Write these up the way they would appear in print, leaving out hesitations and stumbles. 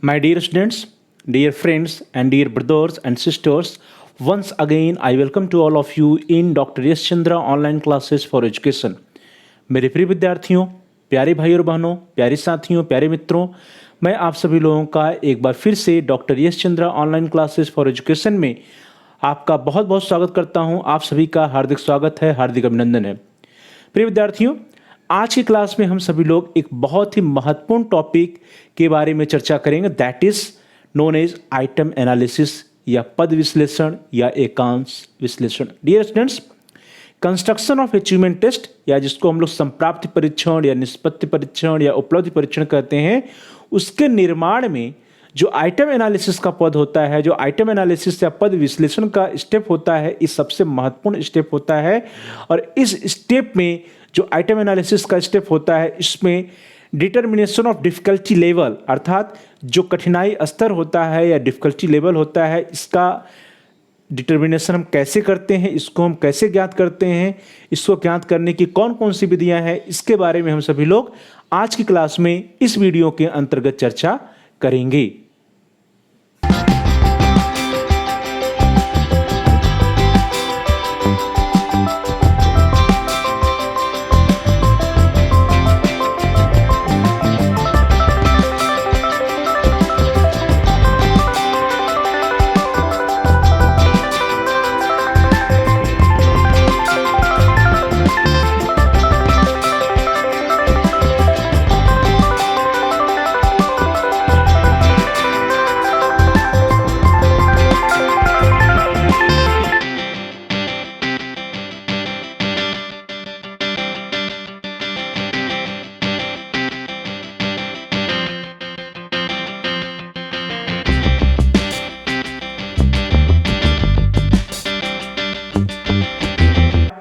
My dear students, dear friends, and dear brothers and sisters, once again I welcome to all of you in Dr. Yash Chandra online classes for education. मेरे प्रिय विद्यार्थियों, प्यारे भाई और बहनों, प्यारे साथियों, प्यारे मित्रों, मैं आप सभी लोगों का एक बार फिर से doctor Yash Chandra online classes for education में आपका बहुत बहुत स्वागत करता हूं। आप सभी का हार्दिक स्वागत है, हार्दिक अभिनंदन है। प्रिय विद्यार्थियों, आज की क्लास में हम सभी लोग एक बहुत ही महत्वपूर्ण टॉपिक के बारे में चर्चा करेंगे, that is known as item analysis या पद विश्लेषण या एकांश विश्लेषण। Dear students, construction of achievement test या जिसको हम लोग संप्राप्ति परीक्षण या निष्पत्ति परीक्षण या उपलब्धि परीक्षण कहते हैं, उसके निर्माण में जो आइटम एनालिसिस का पद होता है, जो आइटम एनालिसिस या पद विश्लेषण का स्टेप होता है, इस सबसे महत्वपूर्ण स्टेप होता है। और इस स्टेप में जो आइटम एनालिसिस का स्टेप होता है, इसमें डिटर्मिनेशन ऑफ डिफिकल्टी लेवल अर्थात जो कठिनाई स्तर होता है या डिफिकल्टी लेवल होता है, इसका डिटर्मिनेशन हम कैसे करते हैं, इसको हम कैसे ज्ञात करते हैं, इसको ज्ञात करने की कौन कौन सी विधियां हैं, इसके बारे में हम सभी लोग आज की क्लास में इस वीडियो के अंतर्गत चर्चा करेंगे।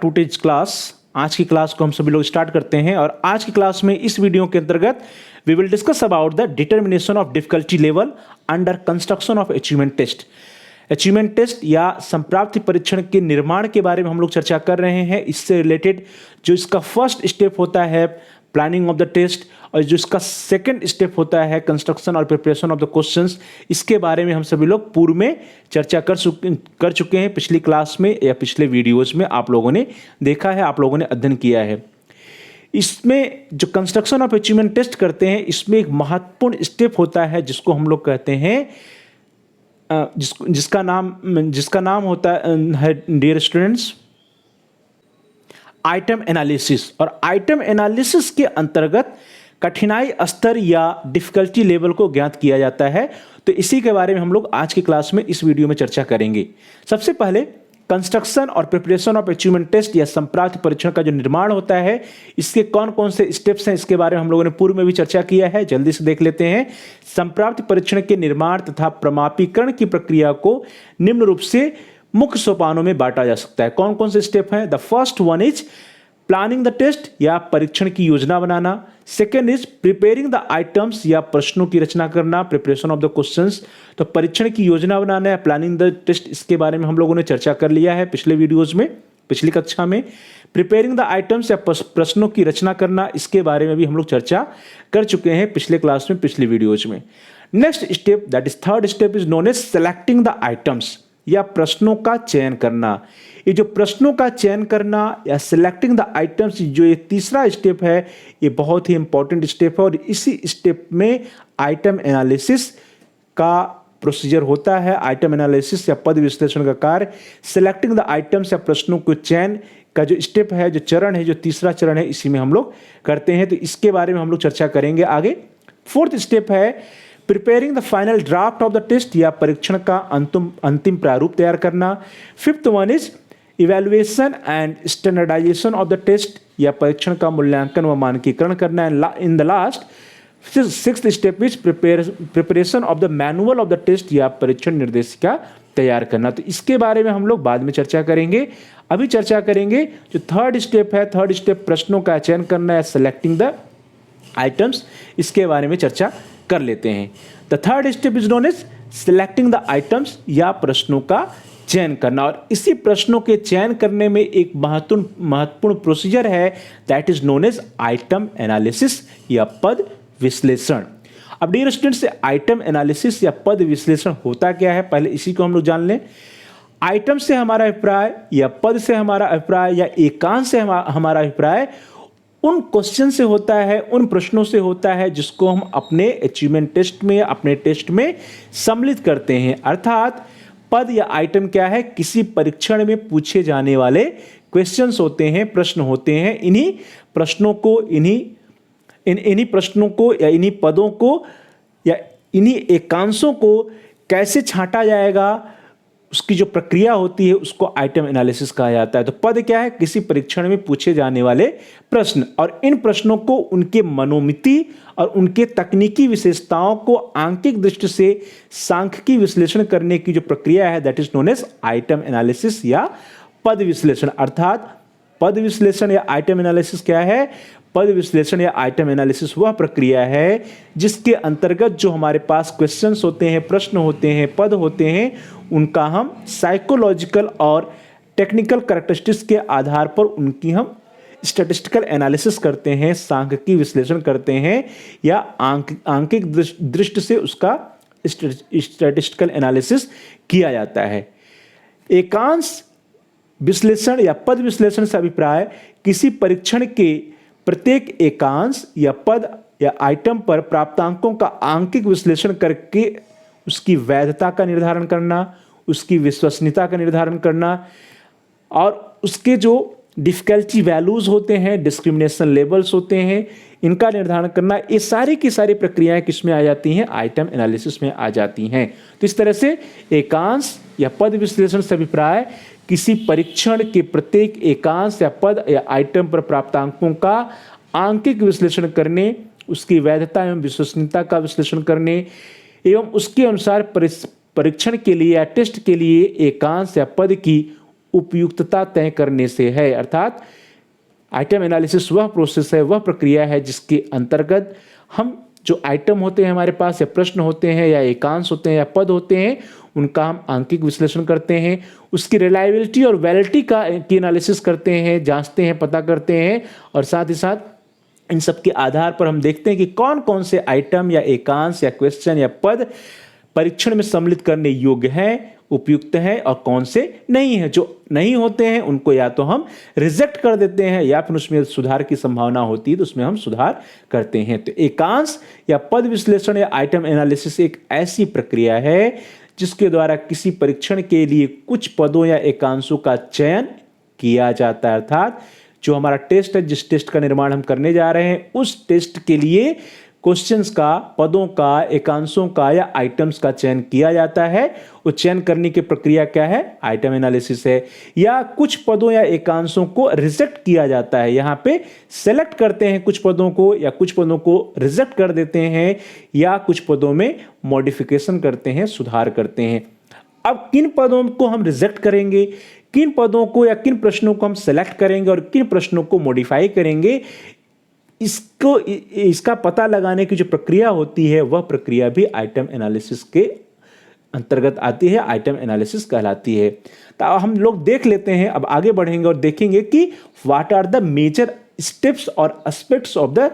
टूटेज क्लास, आज की क्लास को हम सभी लोग स्टार्ट करते हैं। और आज की क्लास में इस वीडियो के अंतर्गत we will discuss about the determination of difficulty level under construction of achievement test. Achievement test या संप्राप्ति परीक्षण के निर्माण के बारे में हम लोग चर्चा कर रहे हैं। इससे रिलेटेड जो इसका फर्स्ट स्टेप होता है प्लानिंग ऑफ द टेस्ट, और जो इसका सेकंड स्टेप होता है कंस्ट्रक्शन और प्रिपरेशन ऑफ द क्वेश्चंस, इसके बारे में हम सभी लोग पूर्व में चर्चा कर चुके हैं। पिछली क्लास में या पिछले वीडियोस में आप लोगों ने देखा है, आप लोगों ने अध्ययन किया है। इसमें जो कंस्ट्रक्शन ऑफ अचीवमेंट टेस्ट करते हैं, इसमें एक महत्वपूर्ण स्टेप होता है जिसको हम लोग कहते हैं जिसका नाम होता है डियर स्टूडेंट्स आइटम एनालिसिस। और आइटम एनालिसिस के अंतर्गत कठिनाई स्तर या डिफिकल्टी लेवल को ज्ञात किया जाता है। तो इसी के बारे में हम लोग आज की क्लास में इस वीडियो में चर्चा करेंगे। सबसे पहले कंस्ट्रक्शन और प्रिपरेशन ऑफ अचीवमेंट टेस्ट या संप्राप्ति परीक्षण का जो निर्माण होता है, इसके कौन कौन से स्टेप्स हैं, इसके बारे में हम लोगों ने पूर्व में भी चर्चा किया है। जल्दी से देख लेते हैं। संप्राप्ति परीक्षण के निर्माण तथा प्रमापीकरण की प्रक्रिया को निम्न रूप से मुख्य सोपानों में बांटा जा सकता है। कौन कौन से स्टेप हैं? The first one is planning the test या परीक्षण की योजना बनाना। Second is preparing the items या प्रश्नों की रचना करना, प्रिपरेशन ऑफ द क्वेश्चंस। तो परीक्षण की योजना बनाना या प्लानिंग द टेस्ट, इसके बारे में हम लोगों ने चर्चा कर लिया है पिछले वीडियोज में, पिछली कक्षा में। प्रिपेयरिंग द आइटम्स या प्रश्नों की रचना करना, इसके बारे में भी हम लोग चर्चा कर चुके हैं पिछले क्लास में, पिछले वीडियोज में। Next step that is third step is known as selecting the items या प्रश्नों का चयन करना। ये जो प्रश्नों का चयन करना या सिलेक्टिंग द आइटम्स, जो ये तीसरा स्टेप है, ये बहुत ही इंपॉर्टेंट स्टेप है। और इसी स्टेप में आइटम एनालिसिस का प्रोसीजर होता है। आइटम एनालिसिस या पद विश्लेषण का कार्य सिलेक्टिंग द आइटम्स या प्रश्नों को चयन का जो स्टेप है, जो चरण है, जो तीसरा चरण है, इसी में हम लोग करते हैं। तो इसके बारे में हम लोग चर्चा करेंगे आगे। फोर्थ स्टेप है preparing the final draft of the test या परीक्षण का अंतिम प्रारूप तैयार करना। Fifth one is evaluation and standardisation of the test या परीक्षण का मूल्यांकन व मानकीकरण करना। In the last sixth step is preparation of the manual of the test या परीक्षण निर्देशिका तैयार करना। तो इसके बारे में हम लोग बाद में चर्चा करेंगे। अभी चर्चा करेंगे जो थर्ड स्टेप है, थर्ड स्टेप प्रश्नों का चयन करना या सेलेक्टिंग द आइटम्स, इसके बारे में चर्चा कर लेते हैं। The third step is known as selecting the items या प्रश्नों का चयन करना। और इसी प्रश्नों के चयन करने में एक महत्वपूर्ण प्रोसीजर है, that is known as item analysis या पद विश्लेषण। अब डियर स्टूडेंट्स, आइटम एनालिसिस या पद विश्लेषण होता क्या है, पहले इसी को हम लोग जान लें। आइटम से हमारा अभिप्राय या पद से हमारा अभिप्राय या एकांश से हमारा अभिप्राय उन क्वेश्चन से होता है, उन प्रश्नों से होता है जिसको हम अपने अचीवमेंट टेस्ट में, अपने टेस्ट में सम्मिलित करते हैं। अर्थात पद या आइटम क्या है, किसी परीक्षण में पूछे जाने वाले क्वेश्चंस होते हैं, प्रश्न होते हैं। इन्हीं प्रश्नों को, इन्हीं प्रश्नों को या इन्हीं पदों को या इन्हीं एकांशों को कैसे छांटा जाएगा, उसकी जो प्रक्रिया होती है उसको आइटम एनालिसिस कहा जाता है। तो पद क्या है, किसी परीक्षण में पूछे जाने वाले प्रश्न, और इन प्रश्नों को उनके मनोमिति और उनके तकनीकी विशेषताओं को आंकिक दृष्टि से सांख्यिकी विश्लेषण करने की जो प्रक्रिया है, that is known as item analysis या पद विश्लेषण। अर्थात पद विश्लेषण या आइटम एनालिसिस क्या है, पद विश्लेषण या आइटम एनालिसिस वह प्रक्रिया है जिसके अंतर्गत जो हमारे पास क्वेश्चंस होते हैं, प्रश्न होते हैं, पद होते हैं, उनका हम साइकोलॉजिकल और टेक्निकल कैरेक्टरिस्टिक्स के आधार पर उनकी हम स्टैटिस्टिकल एनालिसिस करते हैं, सांख्यिकी विश्लेषण करते हैं, या आंकिक दृष्टि से उसका स्टैटिस्टिकल एनालिसिस किया जाता है। एकांश विश्लेषण या पद विश्लेषण से अभिप्राय किसी परीक्षण के प्रत्येक एकांश या पद या आइटम पर प्राप्तांकों का आंकिक विश्लेषण करके उसकी वैधता का निर्धारण करना, उसकी विश्वसनीयता का निर्धारण करना, और उसके जो डिफिकल्टी वैल्यूज होते हैं, डिस्क्रिमिनेशन लेवल्स होते हैं, इनका निर्धारण करना। ये सारी की सारी प्रक्रियाएं किस में आ जाती हैं, आइटम एनालिसिस में आ जाती हैं। तो इस तरह से एकांश या पद विश्लेषण से अभिप्राय किसी परीक्षण के प्रत्येक एकांश या पद या आइटम पर प्राप्तांकों का आंकिक विश्लेषण करने, उसकी वैधता एवं विश्वसनीयता का विश्लेषण करने एवं उसके अनुसार परीक्षण के लिए या टेस्ट के लिए एकांश या पद की उपयुक्तता तय करने से है। अर्थात आइटम एनालिसिस वह प्रोसेस है, वह प्रक्रिया है जिसके अंतर्गत हम जो आइटम होते हैं हमारे पास, या प्रश्न होते हैं, या एकांश होते हैं, या पद होते हैं, उनका हम आंकिक विश्लेषण करते हैं, उसकी रिलायबिलिटी और वैलिडिटी की एनालिसिस करते हैं, जांचते हैं, पता करते हैं, और साथ ही साथ इन सब के आधार पर हम देखते हैं कि कौन कौन से आइटम या एकांश या क्वेश्चन या पद परीक्षण में सम्मिलित करने योग्य हैं, उपयुक्त हैं, और कौन से नहीं है। जो नहीं होते हैं उनको या तो हम रिजेक्ट कर देते हैं या फिर उसमें सुधार की संभावना होती है तो उसमें हम सुधार करते हैं। तो एकांश या पद विश्लेषण या आइटम एनालिसिस एक ऐसी प्रक्रिया है जिसके द्वारा किसी परीक्षण के लिए कुछ पदों या एकांशों का चयन किया जाता है। अर्थात जो हमारा टेस्ट है, जिस टेस्ट का निर्माण हम करने जा रहे हैं, उस टेस्ट के लिए क्वेश्चंस का, पदों का, एकांशों का या आइटम्स का चयन किया जाता है। वो चयन करने की प्रक्रिया क्या है, आइटम एनालिसिस है। या कुछ पदों या एकांशों को रिजेक्ट किया जाता है, यहाँ पे सेलेक्ट करते हैं कुछ पदों को, या कुछ पदों को रिजेक्ट कर देते हैं, या कुछ पदों में मॉडिफिकेशन करते हैं, सुधार करते हैं। अब किन पदों को हम रिजेक्ट करेंगे, किन पदों को या किन प्रश्नों को हम सेलेक्ट करेंगे और किन प्रश्नों को मॉडिफाई करेंगे, इसका पता लगाने की जो प्रक्रिया होती है वह प्रक्रिया भी आइटम एनालिसिस के अंतर्गत आती है, आइटम एनालिसिस कहलाती है। तो हम लोग देख लेते हैं, अब आगे बढ़ेंगे और देखेंगे कि what are the major steps और aspects of the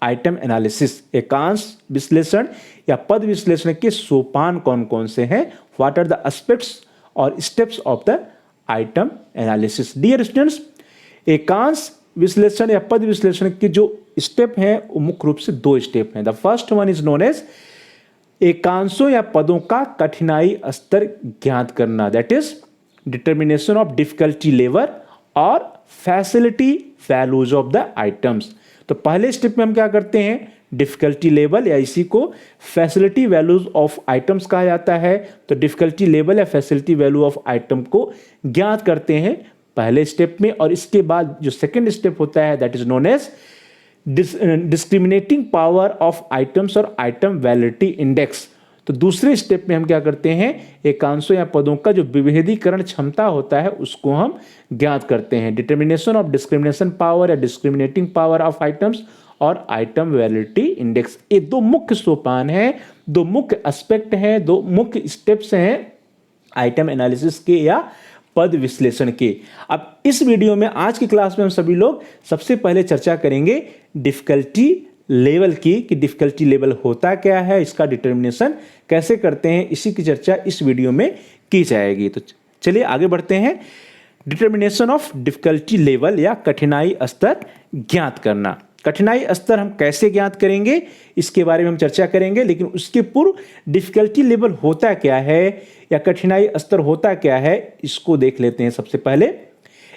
item analysis. एकांश विश्लेषण या पद विश्लेषण के सोपान कौन कौन से हैं, व्हाट आर द एस्पेक्ट्स और steps of the item analysis. Dear students, एकांश विश्लेषण या पद विश्लेषण के जो स्टेप हैं वो मुख्य रूप से 2 स्टेप हैं। The first one is known as एकांशों या पदों का कठिनाई स्तर ज्ञात करना, that is determination of difficulty level और facility values of the items. तो पहले स्टेप में हम क्या करते हैं, डिफिकल्टी लेवल या इसी को फैसिलिटी वैल्यूज ऑफ आइटम्स कहा जाता है। तो डिफिकल्टी लेवल या फैसिलिटी वैल्यू ऑफ आइटम को ज्ञात करते हैं पहले स्टेप में, और इसके बाद जो सेकेंड स्टेप होता है that is known as discriminating power of items और आइटम वैलिडिटी इंडेक्स। तो दूसरे स्टेप में हम क्या करते हैं, एकांशों या पदों का जो विभेदीकरण क्षमता होता है उसको हम ज्ञात करते हैं। डिटर्मिनेशन ऑफ डिस्क्रिमिनेशन पावर या डिस्क्रिमिनेटिंग पावर ऑफ आइटम्स और आइटम वैलिडिटी इंडेक्स, ये 2 मुख्य सोपान हैं, 2 मुख्य एस्पेक्ट हैं, 2 मुख्य स्टेप्स हैं आइटम एनालिसिस के या पद विश्लेषण के। अब इस वीडियो में आज की क्लास में हम सभी लोग सबसे पहले चर्चा करेंगे डिफिकल्टी लेवल की कि डिफिकल्टी लेवल होता क्या है, इसका डिटर्मिनेशन कैसे करते हैं, इसी की चर्चा इस वीडियो में की जाएगी। तो चलिए आगे बढ़ते हैं। डिटर्मिनेशन ऑफ डिफिकल्टी लेवल या कठिनाई स्तर ज्ञात करना। कठिनाई स्तर हम कैसे ज्ञात करेंगे इसके बारे में हम चर्चा करेंगे, लेकिन उसके पूर्व डिफिकल्टी लेवल होता क्या है या कठिनाई स्तर होता क्या है इसको देख लेते हैं। सबसे पहले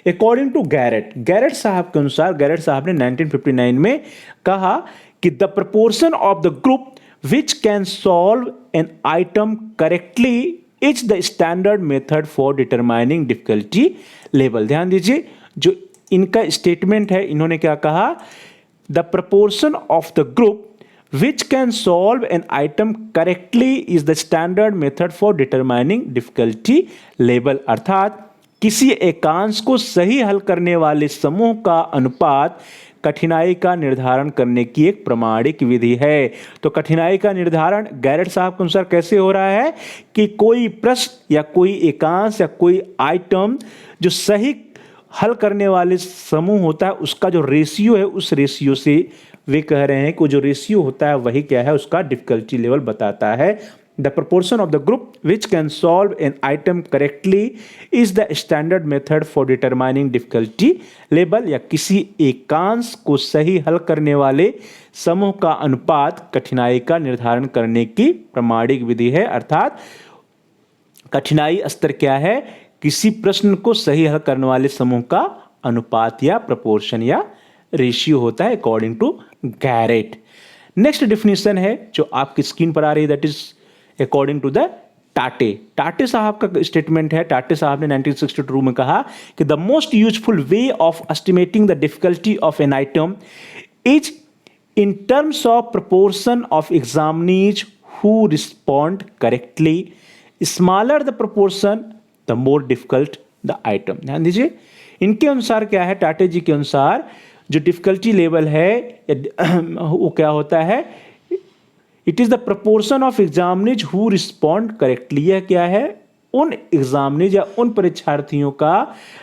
अकॉर्डिंग टू गैरेट साहब के अनुसार, गैरेट साहब ने 1959 में कहा कि the proportion of the group which can solve an item correctly is the standard method for determining difficulty level. ध्यान दीजिए, जो इनका स्टेटमेंट है, इन्होंने क्या कहा, the proportion of the group which can solve an item correctly is the standard method for determining difficulty level। अर्थात किसी एकांश को सही हल करने वाले समूह का अनुपात कठिनाई का निर्धारण करने की एक प्रामाणिक विधि है। तो कठिनाई का निर्धारण गैरेट साहब के अनुसार कैसे हो रहा है कि कोई प्रश्न या कोई एकांश या कोई आइटम जो सही हल करने वाले समूह होता है उसका जो रेशियो है, उस रेशियो से वे कह रहे हैं कि जो रेशियो होता है वही क्या है, उसका डिफिकल्टी लेवल बताता है। The proportion of the group which can solve an item correctly is the standard method for determining difficulty level, या किसी एकांश को सही हल करने वाले समूह का अनुपात कठिनाई का निर्धारण करने की प्रामाणिक विधि है। अर्थात कठिनाई स्तर क्या है, किसी प्रश्न को सही हल करने वाले समूह का अनुपात या प्रपोर्शन या रेशियो होता है according to Garrett. Next definition है जो आपकी स्क्रीन पर आ रही है, that is according to the Tate साहब का स्टेटमेंट है। टाटे साहब ने 1962 में कहा कि the most useful way of estimating the difficulty of an item is in terms of proportion of examinees who respond correctly, smaller the proportion the more difficult the item. ध्यान दीजिए, इनके अनुसार क्या है, टाटे जी के अनुसार जो डिफिकल्टी लेवल है वो क्या होता है, it is the proportion of examinees who respond correctly. यह क्या है, उन एग्जामिनीज या उन परीक्षार्थियों का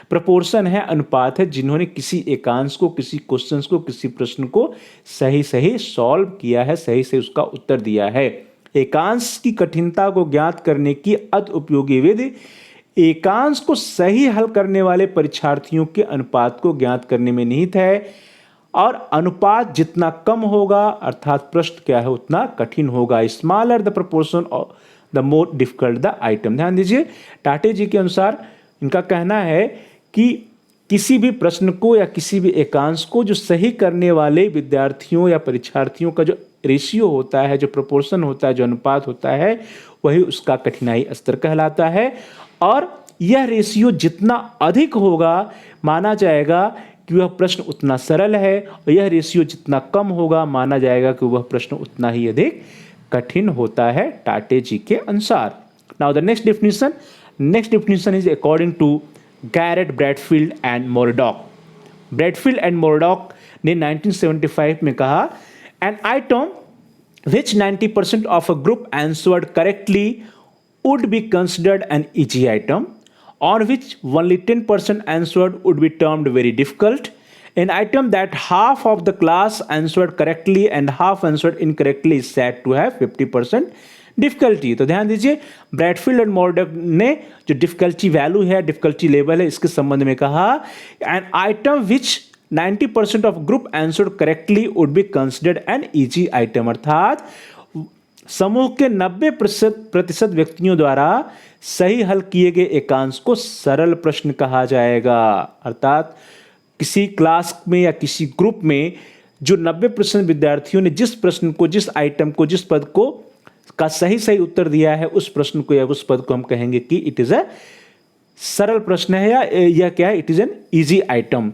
प्रपोर्शन है, अनुपात है, जिन्होंने किसी एकांश को, किसी क्वेश्चन को, किसी प्रश्न को सही सही सॉल्व किया है, सही से उसका उत्तर दिया है। एकांश की कठिनता को ज्ञात करने की अति उपयोगी विधि एकांश को सही हल करने वाले परीक्षार्थियों के अनुपात को ज्ञात करने में निहित है, और अनुपात जितना कम होगा अर्थात प्रश्न क्या है उतना कठिन होगा। Smaller the proportion of the more difficult the item. ध्यान दीजिए, टाटे जी के अनुसार इनका कहना है कि किसी भी प्रश्न को या किसी भी एकांश को जो सही करने वाले विद्यार्थियों या परीक्षार्थियों का जो रेशियो होता है, जो प्रोपोर्शन होता है, जो अनुपात होता है, वही उसका कठिनाई स्तर कहलाता है। और यह रेशियो जितना अधिक होगा माना जाएगा कि वह प्रश्न उतना सरल है, और यह रेशियो जितना कम होगा माना जाएगा कि वह प्रश्न उतना ही अधिक कठिन होता है, टाटे जी के अनुसार। Now the next definition is according to Garrett, Bradfield and Moredock. Bradfield and Moredock ने 1975 में कहा, an item which 90% of a group answered correctly would be considered an easy item, on which only 10% answered would be termed very difficult. An item that half of the class answered correctly and half answered incorrectly is said to have 50% difficulty. तो ध्यान दीजिए, Bradfield and Moredock ने जो difficulty value है, difficulty level है, इसके संबंध में कहा, an item which 90% of group answered correctly would be considered an easy item. अर्थात समूह के 90% व्यक्तियों द्वारा सही हल किए गए एकांश को सरल प्रश्न कहा जाएगा। अर्थात किसी क्लास में या किसी ग्रुप में जो 90% विद्यार्थियों ने जिस प्रश्न को, जिस आइटम को, जिस पद को का सही उत्तर दिया है, उस प्रश्न को या उस पद को हम कहेंगे कि इट इज अ सरल प्रश्न है, या क्या है, it is an easy item.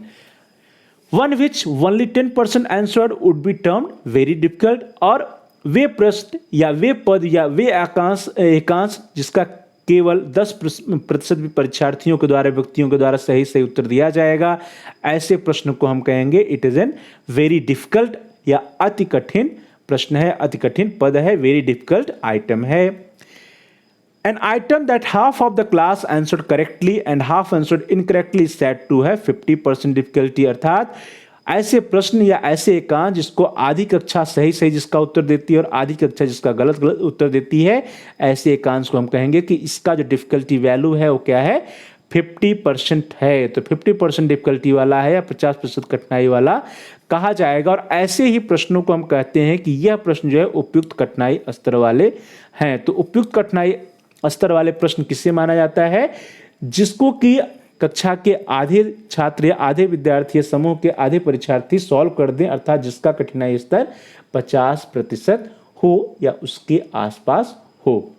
One which only 10% answered would be termed very difficult. और वे प्रश्न या वे पद या वे एकांश जिसका केवल 10% परीक्षार्थियों के द्वारा, व्यक्तियों के द्वारा सही उत्तर दिया जाएगा, ऐसे प्रश्न को हम कहेंगे it is an very difficult, या अति कठिन प्रश्न है, अति कठिन पद है, वेरी डिफिकल्ट आइटम है। An item that half of the class answered correctly and half answered incorrectly is said to have 50% difficulty। अर्थात ऐसे प्रश्न या ऐसे एकांश जिसको आधी कक्षा सही सही जिसका उत्तर देती है और आधी कक्षा जिसका गलत गलत उत्तर देती है, ऐसे एकांश को हम कहेंगे कि इसका जो डिफिकल्टी वैल्यू है वो क्या है, 50% है। तो 50% डिफिकल्टी वाला है या 50% कठिनाई वाला कहा जाएगा। और ऐसे ही प्रश्नों को हम कहते हैं कि यह प्रश्न जो है उपयुक्त कठिनाई स्तर वाले हैं। तो उपयुक्त कठिनाई स्तर वाले प्रश्न किससे माना जाता है, जिसको कि कक्षा के आधे छात्र या आधे विद्यार्थी समूह के आधे परीक्षार्थी सॉल्व कर दें, अर्थात जिसका कठिनाई स्तर 50% हो या उसके आसपास हो।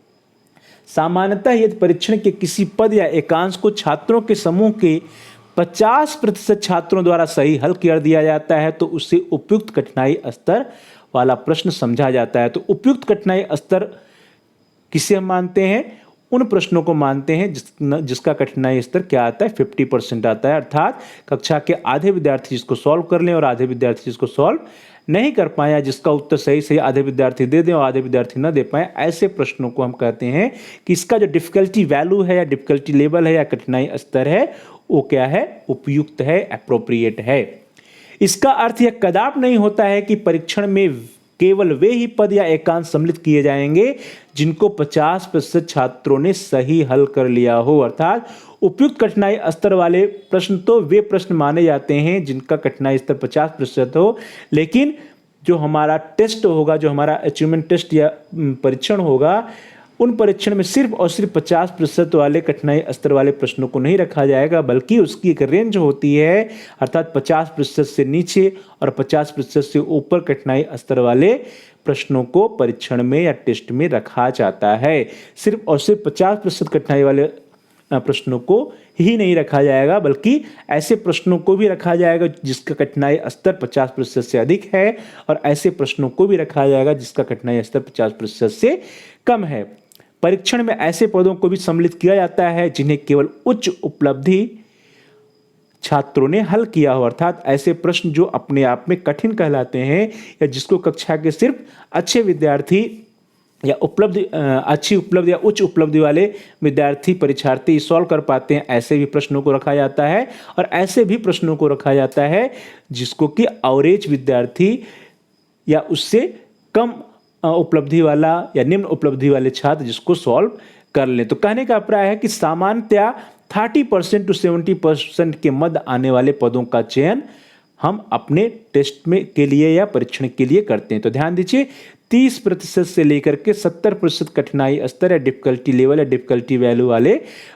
सामान्यतः यदि परीक्षण के किसी पद या एकांश को छात्रों के समूह के 50% छात्रों द्वारा सही हल कर दिया जाता है तो उससे उपयुक्त कठिनाई स्तर वाला प्रश्न समझा जाता है। तो उपयुक्त कठिनाई स्तर किसे हम मानते हैं, उन प्रश्नों को मानते हैं जिसका कठिनाई स्तर क्या आता है, 50% आता है। अर्थात कक्षा के आधे विद्यार्थी जिसको सॉल्व कर लें और आधे विद्यार्थी जिसको सॉल्व नहीं कर पाए, या जिसका उत्तर सही सही आधे विद्यार्थी दे दें और आधे विद्यार्थी न दे पाए, ऐसे प्रश्नों को हम कहते हैं कि इसका जो डिफिकल्टी वैल्यू है या डिफिकल्टी लेवल है या कठिनाई स्तर है वो क्या है, उपयुक्त है, एप्रोप्रिएट है। इसका अर्थ यह कदाप नहीं होता है कि परीक्षण में केवल वे ही पद या एकांश सम्मिलित किए जाएंगे जिनको 50% छात्रों ने सही हल कर लिया हो। अर्थात उपयुक्त कठिनाई स्तर वाले प्रश्न तो वे प्रश्न माने जाते हैं जिनका कठिनाई स्तर 50% हो, लेकिन जो हमारा टेस्ट होगा, जो हमारा अचीवमेंट टेस्ट या परीक्षण होगा, उन परीक्षण में सिर्फ और सिर्फ 50% वाले कठिनाई स्तर वाले प्रश्नों को नहीं रखा जाएगा, बल्कि उसकी एक रेंज होती है, अर्थात 50% से नीचे और 50% से ऊपर कठिनाई स्तर वाले प्रश्नों को परीक्षण में या टेस्ट में रखा जाता है। सिर्फ और सिर्फ 50% कठिनाई वाले प्रश्नों को ही नहीं रखा जाएगा, बल्कि ऐसे प्रश्नों को भी रखा जाएगा जिसका कठिनाई स्तर 50% से अधिक है, और ऐसे प्रश्नों को भी रखा जाएगा जिसका कठिनाई स्तर 50% से कम है। परीक्षण में ऐसे पदों को भी सम्मिलित किया जाता है जिन्हें केवल उच्च उपलब्धि छात्रों ने हल किया हो, अर्थात ऐसे प्रश्न जो अपने आप में कठिन कहलाते हैं या जिसको कक्षा के सिर्फ अच्छे विद्यार्थी या अच्छी उपलब्धि या उच्च उपलब्धि वाले विद्यार्थी परीक्षार्थी सॉल्व कर पाते हैं, ऐसे भी प्रश्नों को रखा जाता है। और ऐसे भी प्रश्नों को रखा जाता है जिसको कि एवरेज विद्यार्थी या उससे कम उपलब्धि वाला या निम्न उपलब्धि वाले छात्र जिसको सॉल्व कर लें। तो कहने का अभिप्राय है कि सामान्यतया 30% to 70% के मध्य आने वाले पदों का चयन हम अपने टेस्ट में के लिए या परीक्षण के लिए करते हैं। तो ध्यान दीजिए, 30% से लेकर के 70% कठिनाई स्तर या डिफिकल्टी लेवल या डिफिकल्टी वैल्यू वाले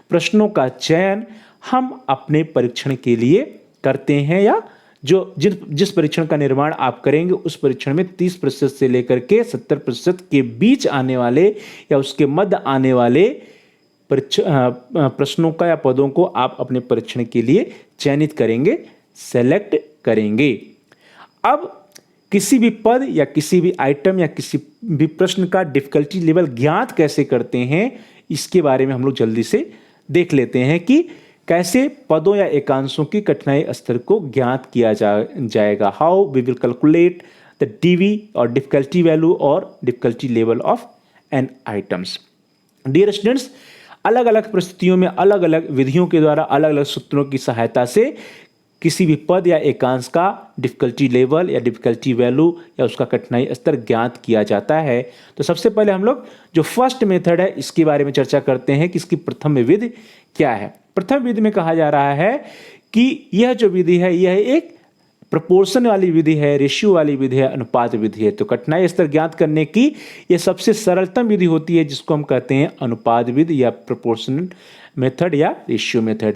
प्रश्नों का चयन हम अपने परीक्षण के लिए करते हैं, या जिस परीक्षण का निर्माण आप करेंगे उस परीक्षण में 30% से लेकर के 70% के बीच आने वाले या उसके मध्य आने वाले प्रश्नों का या पदों को आप अपने परीक्षण के लिए चयनित करेंगे, सेलेक्ट करेंगे। अब किसी भी पद या किसी भी आइटम या किसी भी प्रश्न का डिफिकल्टी लेवल ज्ञात कैसे करते हैं, इसके बारे में हम लोग जल्दी से देख लेते हैं कि कैसे पदों या एकांशों की कठिनाई स्तर को ज्ञात किया जाएगा। How we will calculate the DV और डिफिकल्टी वैल्यू और difficulty level of an items. Dear students, अलग अलग परिस्थितियों में अलग अलग विधियों के द्वारा अलग अलग सूत्रों की सहायता से किसी भी पद या एकांश का डिफिकल्टी लेवल या डिफिकल्टी वैल्यू या उसका कठिनाई स्तर ज्ञात किया जाता है। तो सबसे पहले हम लोग जो फर्स्ट मेथड है इसके बारे में चर्चा करते हैं कि इसकी प्रथम विधि क्या है। प्रथम विधि में कहा जा रहा है कि यह जो विधि है यह एक प्रोपोर्शन वाली विधि है, रेशियो वाली विधि है, अनुपात विधि है। तो कठिनाई स्तर ज्ञात करने की यह सबसे सरलतम विधि होती है जिसको हम कहते हैं अनुपात विधि या प्रोपोर्शनल मेथड या रेशियो मेथड।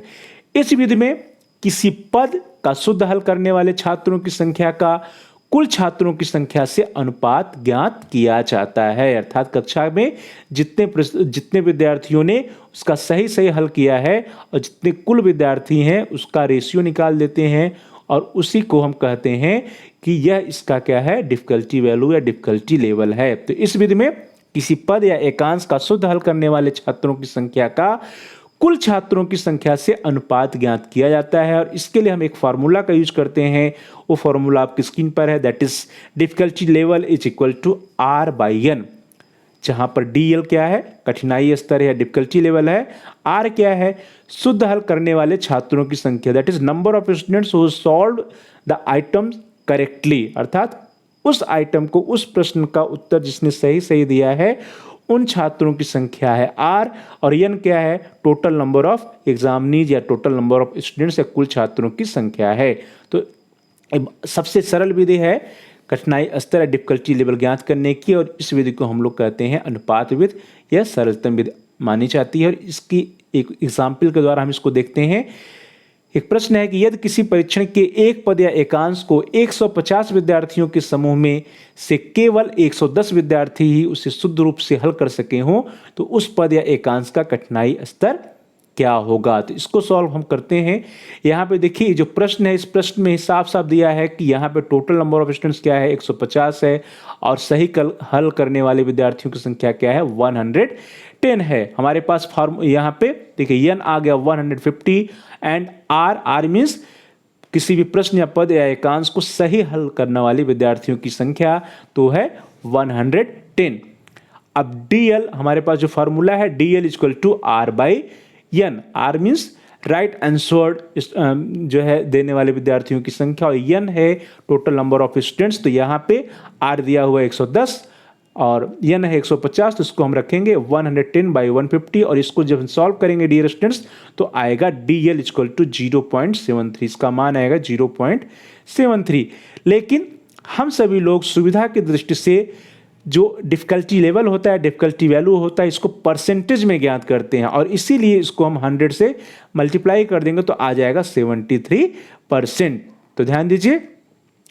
इस विधि में किसी पद का शुद्ध हल करने वाले छात्रों की संख्या का कुल छात्रों की संख्या से अनुपात ज्ञात किया जाता है, अर्थात कक्षा में जितने विद्यार्थियों ने उसका सही सही हल किया है और जितने कुल विद्यार्थी हैं उसका रेशियो निकाल देते हैं और उसी को हम कहते हैं कि यह इसका क्या है, डिफिकल्टी वैल्यू या डिफिकल्टी लेवल है। तो इस विधि में किसी पद या एकांश का शुद्ध हल करने वाले छात्रों की संख्या का कुल छात्रों की संख्या से अनुपात ज्ञात किया जाता है, और इसके लिए हम एक फार्मूला का यूज करते हैं। वो फार्मूला आपकी स्क्रीन पर है, that is difficulty level is equal to R/N। जहां पर DL क्या है, कठिनाई स्तर या डिफिकल्टी लेवल है, R क्या है, शुद्ध हल करने वाले छात्रों की संख्या, that is number of students who solved the items correctly, अर्थात उस आइटम को, उस प्रश्न का उत्तर जिसने सही सही दिया है उन छात्रों की संख्या है R, और N क्या है, टोटल नंबर ऑफ एग्जामिनीज या टोटल नंबर ऑफ स्टूडेंट्स या कुल छात्रों की संख्या है। तो सबसे सरल विधि है कठिनाई स्तर या डिफिकल्टी लेवल ज्ञात करने की, और इस विधि को हम लोग कहते हैं अनुपात विधि या सरलतम विधि मानी जाती है। और इसकी एक एग्जाम्पल के द्वारा हम इसको देखते हैं। एक प्रश्न है कि यदि किसी परीक्षण के एक पद या एकांश को 150 विद्यार्थियों के समूह में से केवल 110 विद्यार्थी ही उसे शुद्ध रूप से हल कर सके हों तो उस पद या एकांश का कठिनाई स्तर क्या होगा। तो इसको सॉल्व हम करते हैं। यहाँ पे देखिए जो प्रश्न है, इस प्रश्न में साफ साफ दिया है कि यहाँ पे टोटल नंबर ऑफ स्टूडेंट्स क्या है, 150 है, और सही हल करने वाले विद्यार्थियों की संख्या क्या है, 110 है। हमारे पास फॉर्म यहाँ पे देखिए n आ गया 150 एंड R मीन्स किसी भी प्रश्न या पद या एकांश को सही हल करने वाले विद्यार्थियों की संख्या तो है 110। अब DL हमारे पास जो फॉर्मूला है, DL equal to R/N। R means right answer जो है देने वाले विद्यार्थियों की संख्या, और N है टोटल नंबर ऑफ स्टूडेंट्स। तो यहाँ पे R दिया हुआ 110 और N है 150, तो इसको हम रखेंगे 110/150, और इसको जब हम सॉल्व करेंगे डियर स्टूडेंट्स तो आएगा DL इक्वल टू 0.73, इसका मान आएगा 0.73। लेकिन हम सभी लोग सुविधा की दृष्टि से जो डिफिकल्टी लेवल होता है, डिफिकल्टी वैल्यू होता है, इसको परसेंटेज में ज्ञात करते हैं, और इसीलिए इसको हम 100 से मल्टीप्लाई कर देंगे तो आ जाएगा 73%। तो ध्यान दीजिए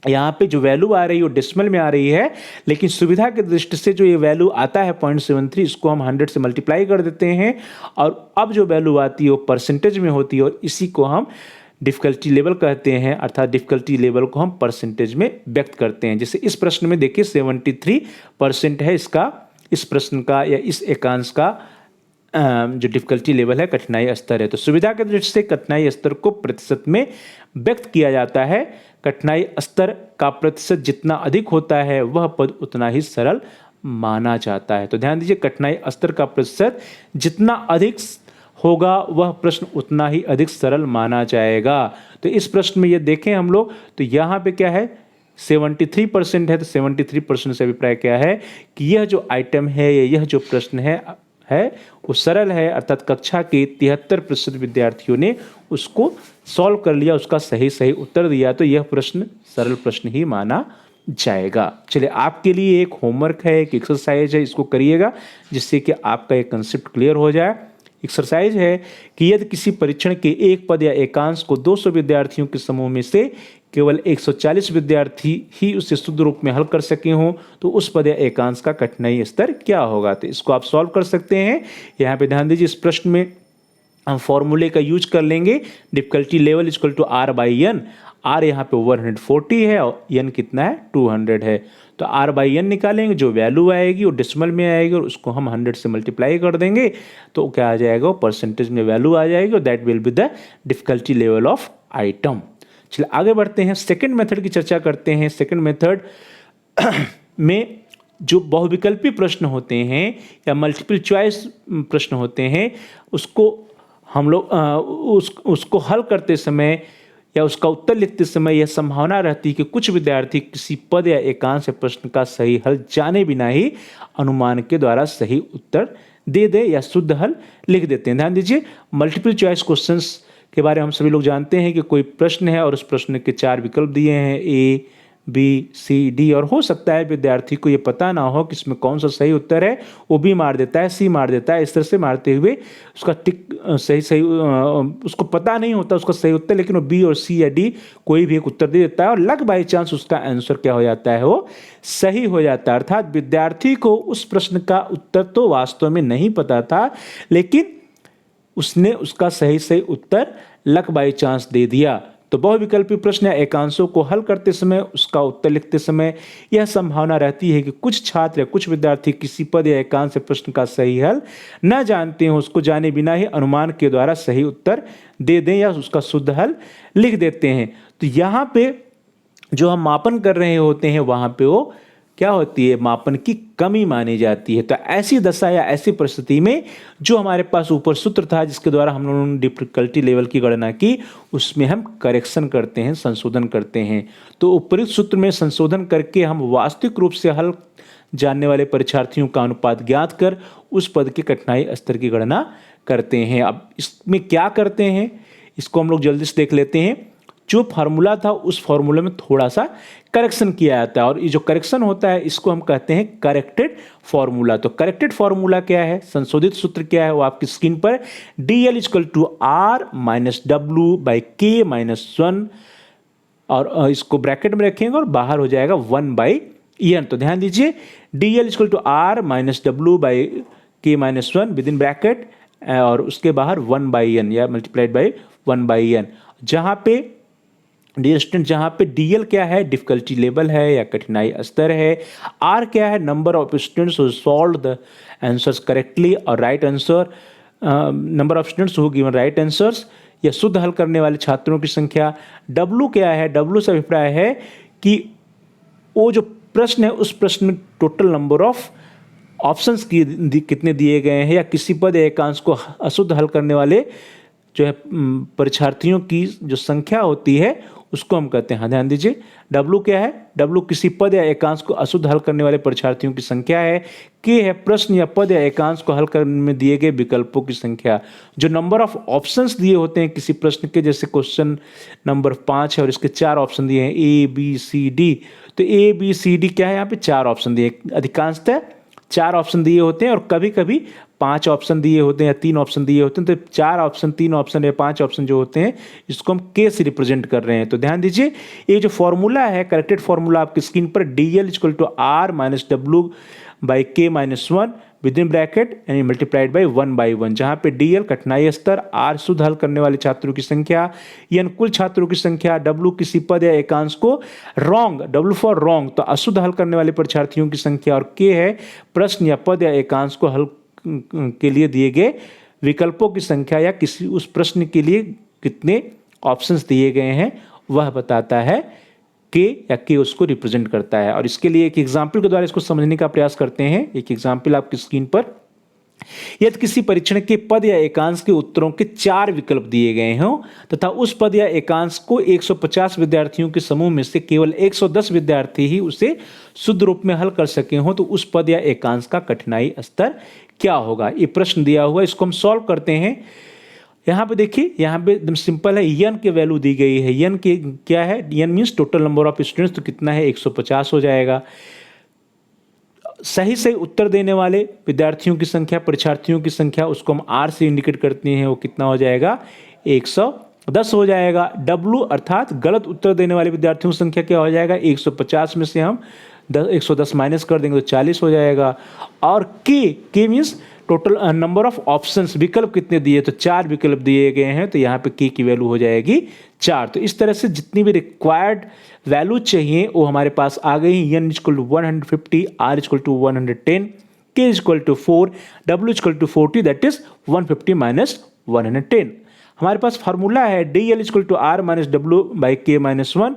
यहाँ पे जो वैल्यू आ रही है वो डेसिमल में आ रही है, लेकिन सुविधा की दृष्टि से जो ये वैल्यू आता है 0.73, इसको हम 100 से मल्टीप्लाई कर देते हैं, और अब जो वैल्यू आती है वो परसेंटेज में होती है, और इसी को हम डिफिकल्टी लेवल कहते हैं, अर्थात डिफिकल्टी लेवल को हम परसेंटेज में व्यक्त करते हैं। जैसे इस प्रश्न में देखिए 73% है इसका, इस प्रश्न का या इस एकांश का जो डिफिकल्टी लेवल है, कठिनाई स्तर है। तो सुविधा के दृष्टि से कठिनाई स्तर को प्रतिशत में व्यक्त किया जाता है। कठिनाई स्तर का प्रतिशत जितना अधिक होता है वह पद उतना ही सरल माना जाता है। तो ध्यान दीजिए, कठिनाई स्तर का प्रतिशत जितना अधिक होगा वह प्रश्न उतना ही अधिक सरल माना जाएगा। तो इस प्रश्न में ये देखें हम लोग, तो यहाँ पे क्या है 73% है, तो 73% से अभिप्राय क्या है कि यह जो आइटम है, यह जो प्रश्न है वो सरल है, अर्थात कक्षा के 73% विद्यार्थियों ने उसको सॉल्व कर लिया, उसका सही उत्तर दिया, तो यह प्रश्न सरल प्रश्न ही माना जाएगा। चलिए आपके लिए एक होमवर्क है, एक एक्सरसाइज है, इसको करिएगा जिससे कि आपका एक कंसेप्ट क्लियर हो जाए। एक्सरसाइज है कि यदि किसी परीक्षण के एक पद या एकांश को 200 विद्यार्थियों के समूह में से केवल 140 विद्यार्थी ही उसे शुद्ध रूप में हल कर सके हों तो उस पद या एकांश का कठिनाई स्तर क्या होगा। तो इसको आप सॉल्व कर सकते हैं। यहाँ पे ध्यान दीजिए, इस प्रश्न में हम फॉर्मूले का यूज कर लेंगे, difficulty level equal to R/N। R यहाँ पे 140 है और N कितना है 200 है, तो R/N निकालेंगे, जो वैल्यू आएगी वो डेसिमल में आएगी और उसको हम 100 से मल्टीप्लाई कर देंगे तो क्या आ जाएगा, परसेंटेज में वैल्यू आ जाएगी, और that will be the difficulty level of item. चलिए आगे बढ़ते हैं, सेकंड मेथड की चर्चा करते हैं। सेकंड मेथड में जो बहुविकल्पी प्रश्न होते हैं या मल्टीपल चॉइस प्रश्न होते हैं, उसको हम लोग उसको हल करते समय या उसका उत्तर लिखते समय यह संभावना रहती है कि कुछ विद्यार्थी किसी पद या एकांश प्रश्न का सही हल जाने बिना ही अनुमान के द्वारा सही उत्तर दे दे या शुद्ध हल लिख देते हैं। ध्यान दीजिए, मल्टीपल चॉइस क्वेश्चंस के बारे में हम सभी लोग जानते हैं कि कोई प्रश्न है और उस प्रश्न के 4 विकल्प दिए हैं, A, B, C, D, और हो सकता है विद्यार्थी को ये पता ना हो कि इसमें कौन सा सही उत्तर है, वो B मार देता है, C मार देता है, इस तरह से मारते हुए उसका टिक सही उसको पता नहीं होता उसका सही उत्तर, लेकिन वो B और C या D कोई भी एक उत्तर दे देता है और लक बाई चांस उसका आंसर क्या हो जाता है, वो सही हो जाता है। अर्थात विद्यार्थी को उस प्रश्न का उत्तर तो वास्तव में नहीं पता था, लेकिन उसने उसका सही उत्तर लक बाई चांस दे दिया। तो बहुविकल्पी प्रश्न या एकांशों को हल करते समय उसका उत्तर लिखते समय यह संभावना रहती है कि कुछ छात्र या कुछ विद्यार्थी किसी पद या एकांश प्रश्न का सही हल न जानते हो, उसको जाने बिना ही अनुमान के द्वारा सही उत्तर दे दें या उसका शुद्ध हल लिख देते हैं। तो यहाँ पे जो हम मापन कर रहे होते हैं वहाँ पे वो क्या होती है, मापन की कमी मानी जाती है। तो ऐसी दशा या ऐसी परिस्थिति में जो हमारे पास ऊपर सूत्र था जिसके द्वारा हम लोगों ने डिफिकल्टी लेवल की गणना की, उसमें हम करेक्शन करते हैं, संशोधन करते हैं। तो उपरोक्त सूत्र में संशोधन करके हम वास्तविक रूप से हल जानने वाले परीक्षार्थियों का अनुपात ज्ञात कर उस पद के कठिनाई स्तर की गणना करते हैं। अब इसमें क्या करते हैं, इसको हम लोग जल्दी से देख लेते हैं। जो फार्मूला था उस फार्मूला में थोड़ा सा करेक्शन किया जाता है, और ये जो करेक्शन होता है इसको हम कहते हैं करेक्टेड फार्मूला। तो करेक्टेड फार्मूला क्या है, संशोधित सूत्र क्या है, वो आपकी स्क्रीन पर DL equal to R minus W by K minus 1, और इसको ब्रैकेट में रखेंगे और बाहर हो जाएगा 1/n। तो ध्यान दीजिए, DL equal to R minus W by K minus 1 within bracket, और उसके बाहर 1/n या मल्टीप्लाइड बाई 1/n। जहाँ पे डियर स्टूडेंट, जहाँ पे DL क्या है, डिफिकल्टी लेवल है या कठिनाई स्तर है, R क्या है, number of students who solve the answers correctly और right answer, number of students who given right answers या शुद्ध हल करने वाले छात्रों की संख्या। W क्या है, W से अभिप्राय है कि वो जो प्रश्न है उस प्रश्न में टोटल नंबर ऑफ ऑप्शंस कितने दिए गए हैं, या किसी पद या एकांश को अशुद्ध हल करने वाले जो है परीक्षार्थियों की जो संख्या होती है उसको हम कहते हैं। ध्यान दीजिए, W क्या है, W किसी पद या एकांश को अशुद्ध हल करने वाले परीक्षार्थियों की संख्या है। K है प्रश्न या पद या एकांश को हल करने में दिए गए विकल्पों की संख्या। जो नंबर ऑफ ऑप्शंस दिए होते हैं किसी प्रश्न के, जैसे क्वेश्चन नंबर 5 है और इसके 4 ऑप्शन दिए हैं ABCD, तो ABCD क्या है, यहाँ पे 4 ऑप्शन दिए, अधिकांशतः 4 ऑप्शन दिए होते हैं, और कभी कभी 5 ऑप्शन दिए होते हैं या 3 ऑप्शन दिए होते हैं। तो 4 ऑप्शन, 3 ऑप्शन या 5 ऑप्शन जो होते हैं इसको हम के से रिप्रेजेंट कर रहे हैं। तो ध्यान दीजिए, ये जो फॉर्मूला है करेक्टेड फॉर्मूला आपकी स्क्रीन पर DL equal to R minus W by K minus 1 within bracket यानी मल्टीप्लाइड बाई 1/1, जहाँ पे DL कठिनाई स्तर, R शुद्ध हल करने वाले छात्रों की संख्या, N कुल छात्रों की संख्या, W किसी पद या एकांश को रॉन्ग, W फॉर रॉन्ग तो अशुद्ध हल करने वाले परीक्षार्थियों की संख्या, और K है प्रश्न या पद या एकांश को हल के लिए दिए गए विकल्पों की संख्या, या किसी उस प्रश्न के लिए कितने ऑप्शंस दिए गए हैं वह बताता है के, या के उसको रिप्रेजेंट करता है। और इसके लिए एक एग्जाम्पल के द्वारा इसको समझने का प्रयास करते हैं। एक एग्जाम्पल आपकी स्क्रीन पर, यदि किसी परीक्षण के पद या एकांश के उत्तरों के 4 विकल्प दिए गए हों तथा उस पद या एकांश को 150 विद्यार्थियों के समूह में से केवल 110 विद्यार्थी ही उसे शुद्ध रूप में हल कर सके हों, तो उस पद या एकांश का कठिनाई स्तर क्या होगा। ये प्रश्न दिया हुआ है, इसको हम सॉल्व करते हैं। यहाँ पे देखिए, यहाँ पे एकदम सिंपल है, n के वैल्यू दी गई है। n के क्या है, n means total number of students, तो कितना है 150 हो जाएगा। सही सही उत्तर देने वाले विद्यार्थियों की संख्या, परीक्षार्थियों की संख्या, उसको हम R से इंडिकेट करते हैं, वो कितना हो जाएगा 110 हो जाएगा। W अर्थात गलत उत्तर देने वाले विद्यार्थियों की संख्या क्या हो जाएगा, 150 में से हम 110 माइनस कर देंगे तो 40 हो जाएगा। और K means total number of options, विकल्प कितने दिए, तो 4 विकल्प दिए गए हैं, तो यहाँ पे K की वैल्यू हो जाएगी 4। तो इस तरह से जितनी भी रिक्वायर्ड वैल्यू चाहिए वो हमारे पास आ गई। n equal to 150, R equal to 110, K equal to 4, W equal to 40, that is 150 minus 110। हमारे पास फार्मूला है DL equal to R minus W by K minus 1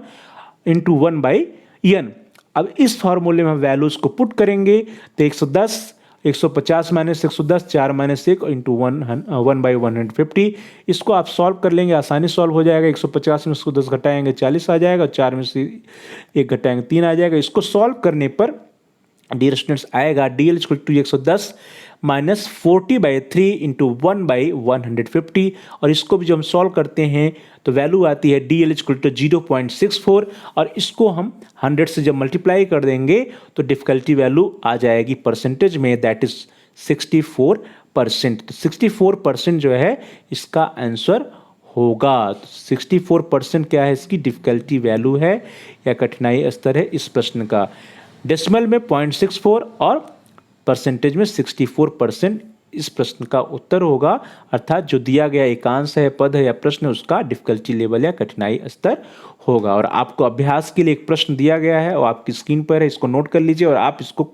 into 1/n। अब इस फार्मूले में हम वैल्यूज को पुट करेंगे, तो 110, 150 माइनस 110, 4 माइनस 1 इंटू 1/150। इसको आप सॉल्व कर लेंगे, आसानी सॉल्व हो जाएगा। 150 में उसको 10 घटाएंगे 40 आ जाएगा, 4 में से 1 घटाएंगे 3 आ जाएगा। इसको सॉल्व करने पर डियर स्टूडेंट्स आएगा DL equal to 110 minus 40/3 into 1/150। और इसको भी जब हम सॉल्व करते हैं तो वैल्यू आती है DL इक्वल टू 0.64, और इसको हम 100 से जब मल्टीप्लाई कर देंगे तो डिफिकल्टी वैल्यू आ जाएगी परसेंटेज में, दैट इज 64%। तो 64% जो है इसका आंसर होगा। तो 64% क्या है, इसकी डिफिकल्टी वैल्यू है या कठिनाई स्तर है इस प्रश्न का। डेसिमल में 0.64 और परसेंटेज में 64% इस प्रश्न का उत्तर होगा, अर्थात जो दिया गया एकांश है, पद है या प्रश्न, उसका डिफिकल्टी लेवल या कठिनाई स्तर होगा। और आपको अभ्यास के लिए एक प्रश्न दिया गया है और आपकी स्क्रीन पर है, इसको नोट कर लीजिए, और आप इसको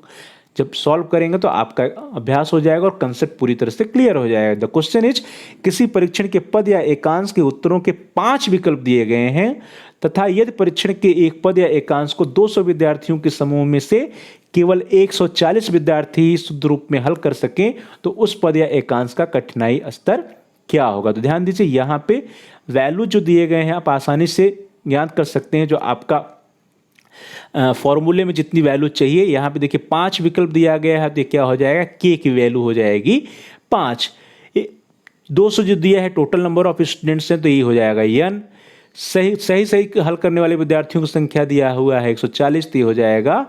जब सॉल्व करेंगे तो आपका अभ्यास हो जाएगा और कंसेप्ट पूरी तरह से क्लियर हो जाएगा। द क्वेश्चन इज, किसी परीक्षण के पद या एकांश के उत्तरों के 5 विकल्प दिए गए हैं तथा यदि परीक्षण के एक पद या एकांश को 200 विद्यार्थियों के समूह में से केवल 140 विद्यार्थी ही शुद्ध रूप में हल कर सकें तो उस पद या एकांश का कठिनाई स्तर क्या होगा। तो ध्यान दीजिए, यहाँ पे वैल्यू जो दिए गए हैं आप आसानी से ज्ञात कर सकते हैं। जो आपका फॉर्मूले में जितनी वैल्यू चाहिए, यहाँ पे देखिए 5 विकल्प दिया गया है, तो क्या हो जाएगा, के की वैल्यू हो जाएगी 5। 200 जो दिया है टोटल नंबर ऑफ स्टूडेंट्स हैं, तो ये हो जाएगा n। सही हल करने वाले विद्यार्थियों की संख्या दिया हुआ है 140, तो ये हो जाएगा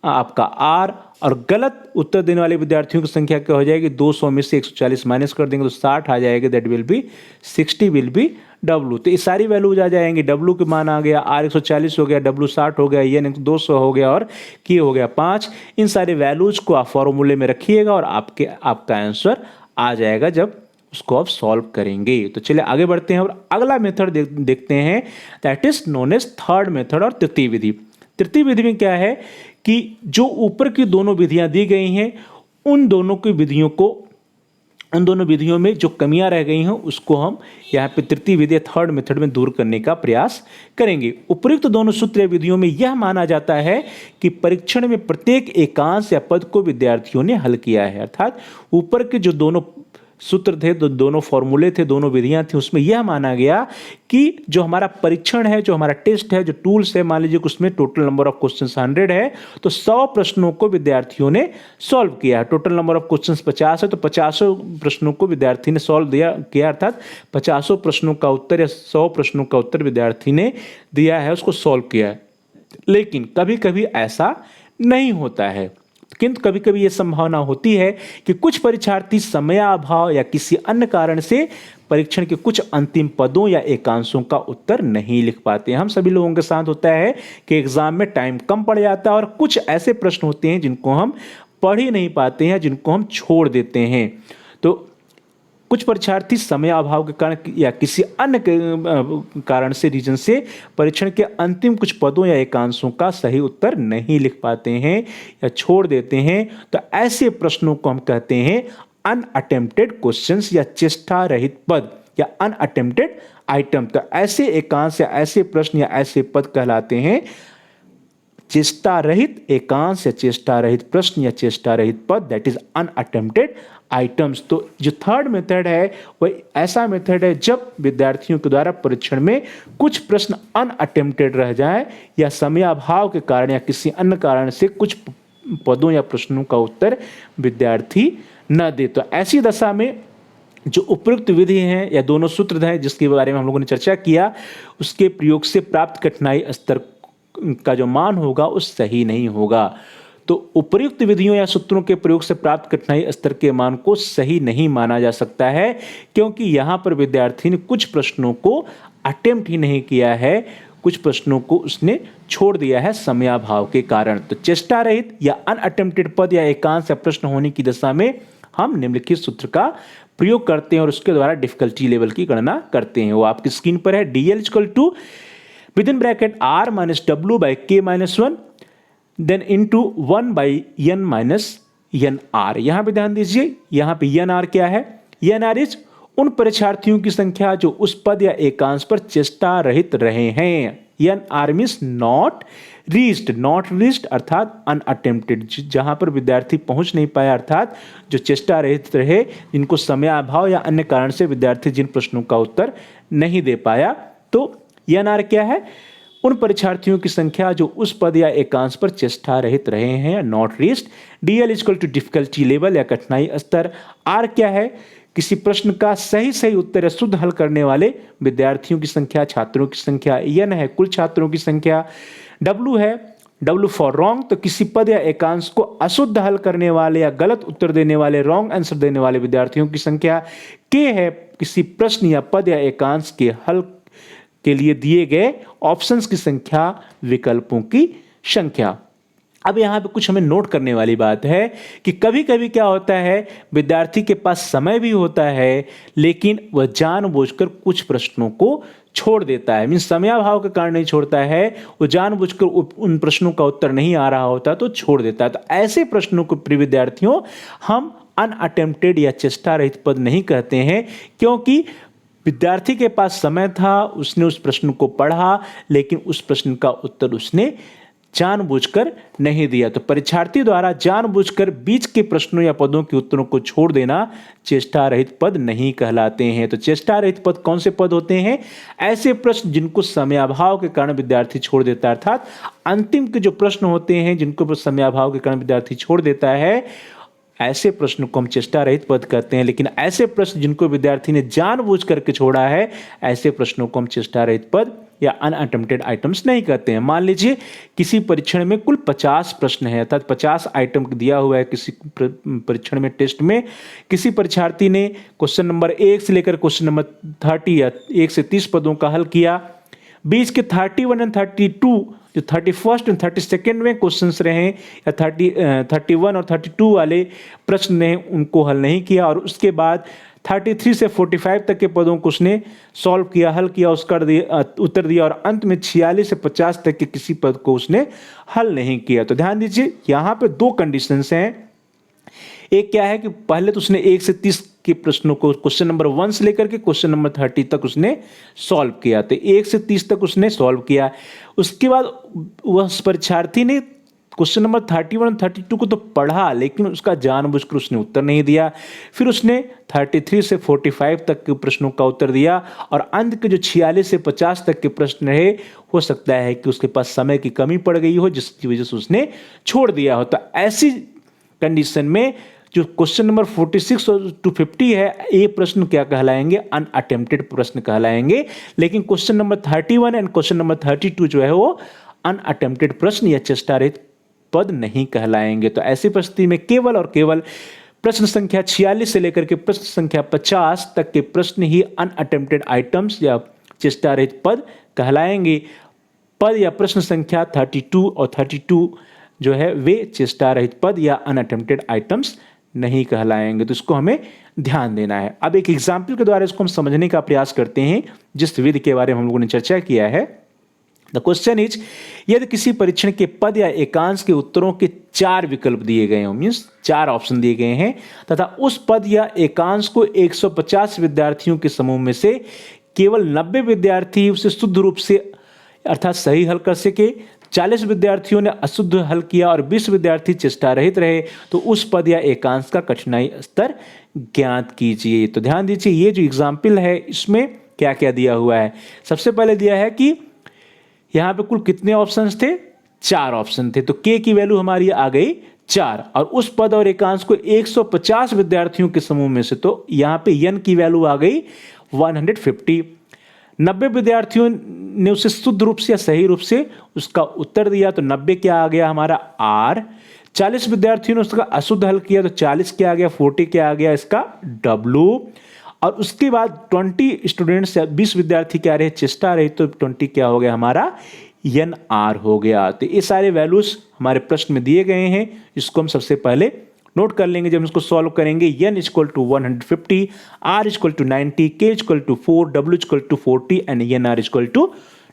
आपका r। और गलत उत्तर देने वाले विद्यार्थियों की संख्या क्या हो जाएगी, 200 में से 140 माइनस कर देंगे तो 60 आ जाएगा, that will be 60 will be W। तो ये सारी वैल्यूज आ जाएंगी। W के मान आ गया, R 140 हो गया, W 60 हो गया, N 200 हो गया और K हो गया 5। इन सारे वैल्यूज को आप फॉर्मूले में रखिएगा और आपका आंसर आ जाएगा जब उसको आप सॉल्व करेंगे। तो चलिए आगे बढ़ते हैं और अगला मेथड देखते हैं, that is known as third method और तृतीय विधि। तृतीय विधि में क्या है कि जो ऊपर की दोनों विधियां दी गई हैं, उन दोनों विधियों में जो कमियां रह गई हैं उसको हम यहाँ पे तृतीय विधि थर्ड मेथड में दूर करने का प्रयास करेंगे। उपयुक्त दोनों सूत्र या विधियों में यह माना जाता है कि परीक्षण में प्रत्येक एकांश या पद को विद्यार्थियों ने हल किया है। अर्थात ऊपर के जो दोनों सूत्र थे, दोनों फॉर्मूले थे, दोनों विधियां थी, उसमें यह माना गया कि जो हमारा परीक्षण है, जो हमारा टेस्ट है, जो टूल्स है, मान लीजिए कि उसमें टोटल नंबर ऑफ क्वेश्चंस 100 है, तो 100 प्रश्नों को विद्यार्थियों ने सॉल्व किया है। टोटल नंबर ऑफ क्वेश्चंस 50 है, तो 50 प्रश्नों को विद्यार्थी ने सॉल्व किया, अर्थात 50 प्रश्नों का उत्तर या 100 प्रश्नों का उत्तर विद्यार्थी ने दिया है, उसको सॉल्व किया है। लेकिन कभी कभी ऐसा नहीं होता है, किंतु कभी कभी यह संभावना होती है कि कुछ परीक्षार्थी समयाभाव या किसी अन्य कारण से परीक्षण के कुछ अंतिम पदों या एकांशों का उत्तर नहीं लिख पाते हैं। हम सभी लोगों के साथ होता है कि एग्जाम में टाइम कम पड़ जाता है और कुछ ऐसे प्रश्न होते हैं जिनको हम पढ़ ही नहीं पाते हैं, जिनको हम छोड़ देते हैं। तो कुछ परीक्षार्थी समय अभाव के कारण या किसी अन्य कारण से रीजन से परीक्षण के अंतिम कुछ पदों या एकांशों का सही उत्तर नहीं लिख पाते हैं या छोड़ देते हैं। तो ऐसे प्रश्नों को हम कहते हैं अनअटेम्प्टेड क्वेश्चंस या चेष्टा रहित पद या अनअटेम्प्टेड आइटम। तो ऐसे एकांश या ऐसे प्रश्न या ऐसे पद कहलाते हैं चेष्टा रहित एकांश या चेष्टा रहित प्रश्न या चेष्टा रहित पद, दैट इज अनअटेम्प्टेड आइटम्स। तो जो थर्ड मेथड है वह ऐसा मेथड है जब विद्यार्थियों के द्वारा परीक्षण में कुछ प्रश्न अनअटेम्प्टेड रह जाए या समयाभाव के कारण या किसी अन्य कारण से कुछ पदों या प्रश्नों का उत्तर विद्यार्थी न दे। तो ऐसी दशा में जो उपयुक्त विधि है या दोनों सूत्र हैं जिसके बारे में हम लोगों ने चर्चा किया, उसके प्रयोग से प्राप्त कठिनाई स्तर का जो मान होगा वो सही नहीं होगा। तो उपयुक्त विधियों या सूत्रों के प्रयोग से प्राप्त कठिनाई स्तर के मान को सही नहीं माना जा सकता है, क्योंकि यहाँ पर विद्यार्थी ने कुछ प्रश्नों को अटेम्प्ट ही नहीं किया है, कुछ प्रश्नों को उसने छोड़ दिया है समयाभाव के कारण। तो चेष्टा रहित या अनअटेम्प्टेड पद या एकांश या प्रश्न होने की दशा में हम निम्नलिखित सूत्र का प्रयोग करते हैं और उसके द्वारा डिफिकल्टी लेवल की गणना करते हैं। वो आपकी स्क्रीन पर है, DL equal to within bracket R minus W by K minus 1 then into 1 by N minus NR। यहाँ पे ध्यान दीजिए, यहाँ पे NR क्या है, NR इज उन परीक्षार्थियों की संख्या जो उस पद या एकांश पर चेष्टा रहित रहे हैं। NR मीन्स नॉट रीच्ड अर्थात अनअटेम्प्टेड, जहां पर विद्यार्थी पहुंच नहीं पाया, अर्थात जो चेष्टा रहित रहे, जिनको समय अभाव या अन्य कारण से विद्यार्थी जिन प्रश्नों का उत्तर नहीं दे पाया। तो NR क्या है, उन परीक्षार्थियों की संख्या जो उस पद या एकांश पर चेष्टा रहित रहे हैं, not reached. DL equal to difficulty level या कठिनाई स्तर। R क्या है, किसी प्रश्न का सही उत्तर या शुद्ध हल करने वाले विद्यार्थियों की संख्या, छात्रों की संख्या। N है कुल छात्रों की संख्या। W है W फॉर रॉन्ग, तो किसी पद या एकांश को अशुद्ध हल करने वाले या गलत उत्तर देने वाले, रॉन्ग आंसर देने वाले विद्यार्थियों की संख्या। K है किसी प्रश्न या पद या एकांश के हल के लिए दिए गए ऑप्शंस की संख्या, विकल्पों की संख्या। अब यहाँ पे कुछ हमें नोट करने वाली बात है कि कभी कभी क्या होता है, विद्यार्थी के पास समय भी होता है लेकिन वह जानबूझकर कुछ प्रश्नों को छोड़ देता है। मीन्स समयाभाव के कारण नहीं छोड़ता है, वो जानबूझकर उन प्रश्नों का उत्तर नहीं आ रहा होता तो छोड़ देता है। तो ऐसे प्रश्नों को प्रिय विद्यार्थियों हम अनअटेम्प्टेड या चेष्टा रहित पद नहीं कहते हैं, क्योंकि विद्यार्थी के पास समय था, उसने उस प्रश्न को पढ़ा, लेकिन उस प्रश्न का उत्तर उसने जानबूझकर नहीं दिया। तो परीक्षार्थी द्वारा जानबूझकर बीच के प्रश्नों या पदों के उत्तरों को छोड़ देना चेष्टा रहित पद नहीं कहलाते हैं। तो चेष्टा रहित पद कौन से पद होते हैं? ऐसे प्रश्न जिनको समयाभाव के कारण विद्यार्थी छोड़ देता है, अर्थात अंतिम के जो प्रश्न होते हैं जिनको समयाभाव के कारण विद्यार्थी छोड़ देता है, ऐसे प्रश्न को हम चेष्टा रहित पद कहते हैं। लेकिन ऐसे प्रश्न जिनको विद्यार्थी ने जानबूझ करके छोड़ा है, ऐसे प्रश्नों को हम चेष्टा रहित पद या अनअटेम्प्टेड आइटम्स नहीं कहते हैं। मान लीजिए किसी परीक्षण में कुल 50 प्रश्न है, अर्थात 50 आइटम दिया हुआ है किसी परीक्षण में, टेस्ट में। किसी परीक्षार्थी ने क्वेश्चन नंबर 1 से लेकर क्वेश्चन नंबर 30 या 1 से 30 पदों का हल किया। बीच के 31 एंड 32 जो 31st एंड 32nd में क्वेश्चंस रहे या 31 और 32 वाले प्रश्न ने उनको हल नहीं किया, और उसके बाद 33 से 45 तक के पदों को उसने सॉल्व किया, हल किया, उसका उत्तर दिया, और अंत में 46 से 50 तक के किसी पद को उसने हल नहीं किया। तो ध्यान दीजिए यहाँ पे दो कंडीशंस हैं। एक क्या है कि पहले तो उसने 1 से 30 के प्रश्नों को क्वेश्चन नंबर 1 से लेकर के क्वेश्चन नंबर 30 तक उसने सॉल्व किया, तो 1 से 30 तक उसने सॉल्व किया। उसके बाद वह परीक्षार्थी ने क्वेश्चन नंबर 31 और 32 को तो पढ़ा, लेकिन उसका जानबूझकर उसने उत्तर नहीं दिया। फिर उसने 33 से 45 तक के प्रश्नों का उत्तर दिया, और अंत के जो 46 से 50 तक के प्रश्न रहे, हो सकता है कि उसके पास समय की कमी पड़ गई हो, जिसकी वजह से उसने छोड़ दिया हो। तो ऐसी कंडीशन में जो क्वेश्चन नंबर 46 और 250 है, ये प्रश्न क्या कहलाएंगे? अनअटेम्प्टेड प्रश्न कहलाएंगे। लेकिन question number 31 and question number 32 जो है वो अनअटेम्प्टेड प्रश्न या चेष्टा रहित पद नहीं कहलाएंगे। तो ऐसी परिस्थिति में केवल और केवल प्रश्न संख्या 46 से लेकर के प्रश्न संख्या 50 तक के प्रश्न ही अनअटेम्प्टेड आइटम्स या चेष्टा रहित पद कहलाएंगे। पद या प्रश्न संख्या 32 और 32 जो है वे चेष्टा रहित पद या अनअटेम्प्टेड आइटम्स नहीं कहलाएंगे। तो इसको हमें ध्यान देना है। अब एक एग्जाम्पल के द्वारा इसको हम समझने का प्रयास करते हैं, जिस विधि के बारे में हम लोगों ने चर्चा किया है। द क्वेश्चन इज, यदि किसी परीक्षण के पद या एकांश के उत्तरों के 4 विकल्प दिए गए हों, मीन्स 4 ऑप्शन दिए गए हैं, तथा उस पद या एकांश को 150 विद्यार्थियों के समूह में से केवल 90 विद्यार्थी उसे शुद्ध रूप से अर्थात सही हल कर सके, 40 विद्यार्थियों ने अशुद्ध हल किया और 20 विद्यार्थी चेष्टा रहित रहे, तो उस पद या एकांश का कठिनाई स्तर ज्ञात कीजिए। तो ध्यान दीजिए, ये जो एग्जाम्पल है इसमें क्या क्या दिया हुआ है। सबसे पहले दिया है कि यहाँ पे कुल कितने ऑप्शंस थे? 4 ऑप्शन थे। तो के की वैल्यू हमारी आ गई 4, और उस पद और एकांश को 150 विद्यार्थियों के समूह में से, तो यहाँ पे n की वैल्यू आ गई 150। 90 विद्यार्थियों ने उसे शुद्ध रूप से या सही रूप से उसका उत्तर दिया, तो 90 क्या आ गया हमारा R। 40 विद्यार्थियों ने उसका अशुद्ध हल किया, तो 40 क्या आ गया, 40 क्या आ गया इसका W। और उसके बाद 20 स्टूडेंट्स या 20 विद्यार्थी क्या रहे, चेष्टा रहे, तो 20 क्या हो गया हमारा NR हो गया। तो ये सारे वैल्यूज हमारे प्रश्न में दिए गए हैं, इसको हम सबसे पहले नोट कर लेंगे जब हम इसको सॉल्व करेंगे। n equal to 150, R equal to 90, K equal to 4, W equal to 40 and NR equal to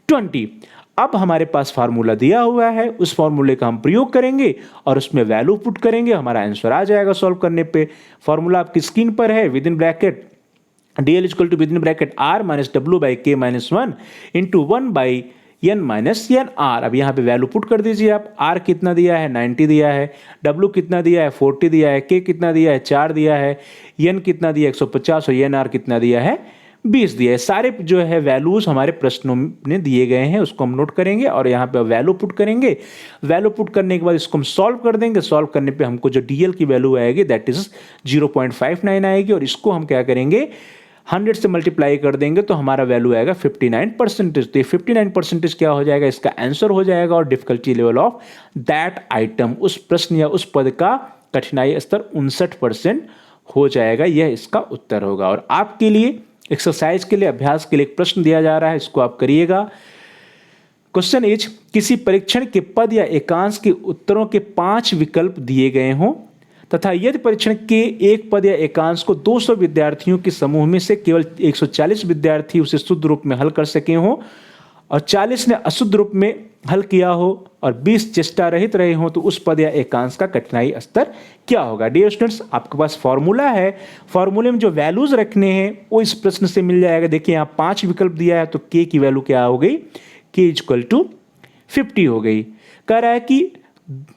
20। अब हमारे पास फार्मूला दिया हुआ है, उस फार्मूले का हम प्रयोग करेंगे और उसमें वैल्यू पुट करेंगे, हमारा आंसर आ जाएगा सॉल्व करने पे। फार्मूला आपकी स्क्रीन पर है, within bracket DL equal to within bracket R minus W by K minus 1 into 1 by n minus NR। अब यहाँ पे वैल्यू पुट कर दीजिए आप। R कितना दिया है, 90 दिया है, W कितना दिया है, 40 दिया है, K कितना दिया है, 4 दिया है, n कितना दिया है, 150, और NR कितना दिया है, 20 दिया है। सारे जो है वैल्यूज हमारे प्रश्नों में दिए गए हैं, उसको हम नोट करेंगे और यहाँ पे वैल्यू पुट करेंगे। वैल्यू पुट करने के बाद इसको हम सॉल्व कर देंगे। सॉल्व करने पे हमको जो DL की वैल्यू आएगी दैट इज 0.59 आएगी, और इसको हम क्या करेंगे 100 से मल्टीप्लाई कर देंगे, तो हमारा वैल्यू आएगा 59%। तो ये 59% क्या हो जाएगा, इसका आंसर हो जाएगा, और difficulty level of that item, उस प्रश्न या उस पद का कठिनाई स्तर 59% हो जाएगा। यह इसका उत्तर होगा। और आपके लिए एक्सरसाइज के लिए, अभ्यास के लिए एक प्रश्न दिया जा रहा है, इसको आप करिएगा। क्वेश्चन इज, किसी परीक्षण के पद या एकांश के उत्तरों के 5 विकल्प दिए गए हों, तथा यदि परीक्षण के एक पद या एकांश को 200 विद्यार्थियों के समूह में से केवल 140 विद्यार्थी उसे शुद्ध रूप में हल कर सके हों, और 40 ने अशुद्ध रूप में हल किया हो और 20 चेष्टा रहित रहे हो तो उस पद या एकांश का कठिनाई स्तर क्या होगा। डियर स्टूडेंट्स, आपके पास फॉर्मूला है, फॉर्मूले में जो वैल्यूज रखने हैं वो इस प्रश्न से मिल जाएगा। देखिए यहाँ 5 विकल्प दिया है तो k की वैल्यू क्या हो गई, k = 50 हो गई। कह रहा है कि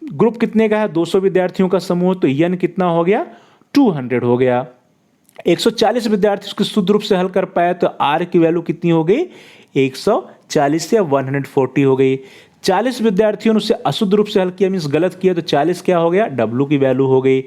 ग्रुप कितने का है, 200 विद्यार्थियों का समूह, तो n कितना हो गया, 200 हो गया। 140 विद्यार्थी उसको शुद्ध रूप से हल कर पाया तो r की वैल्यू कितनी हो गई, 140 या 140 हो गई। 40 विद्यार्थियों ने उसे अशुद्ध रूप से हल किया, मीन्स गलत किया, तो 40 क्या हो गया, w की वैल्यू हो गई।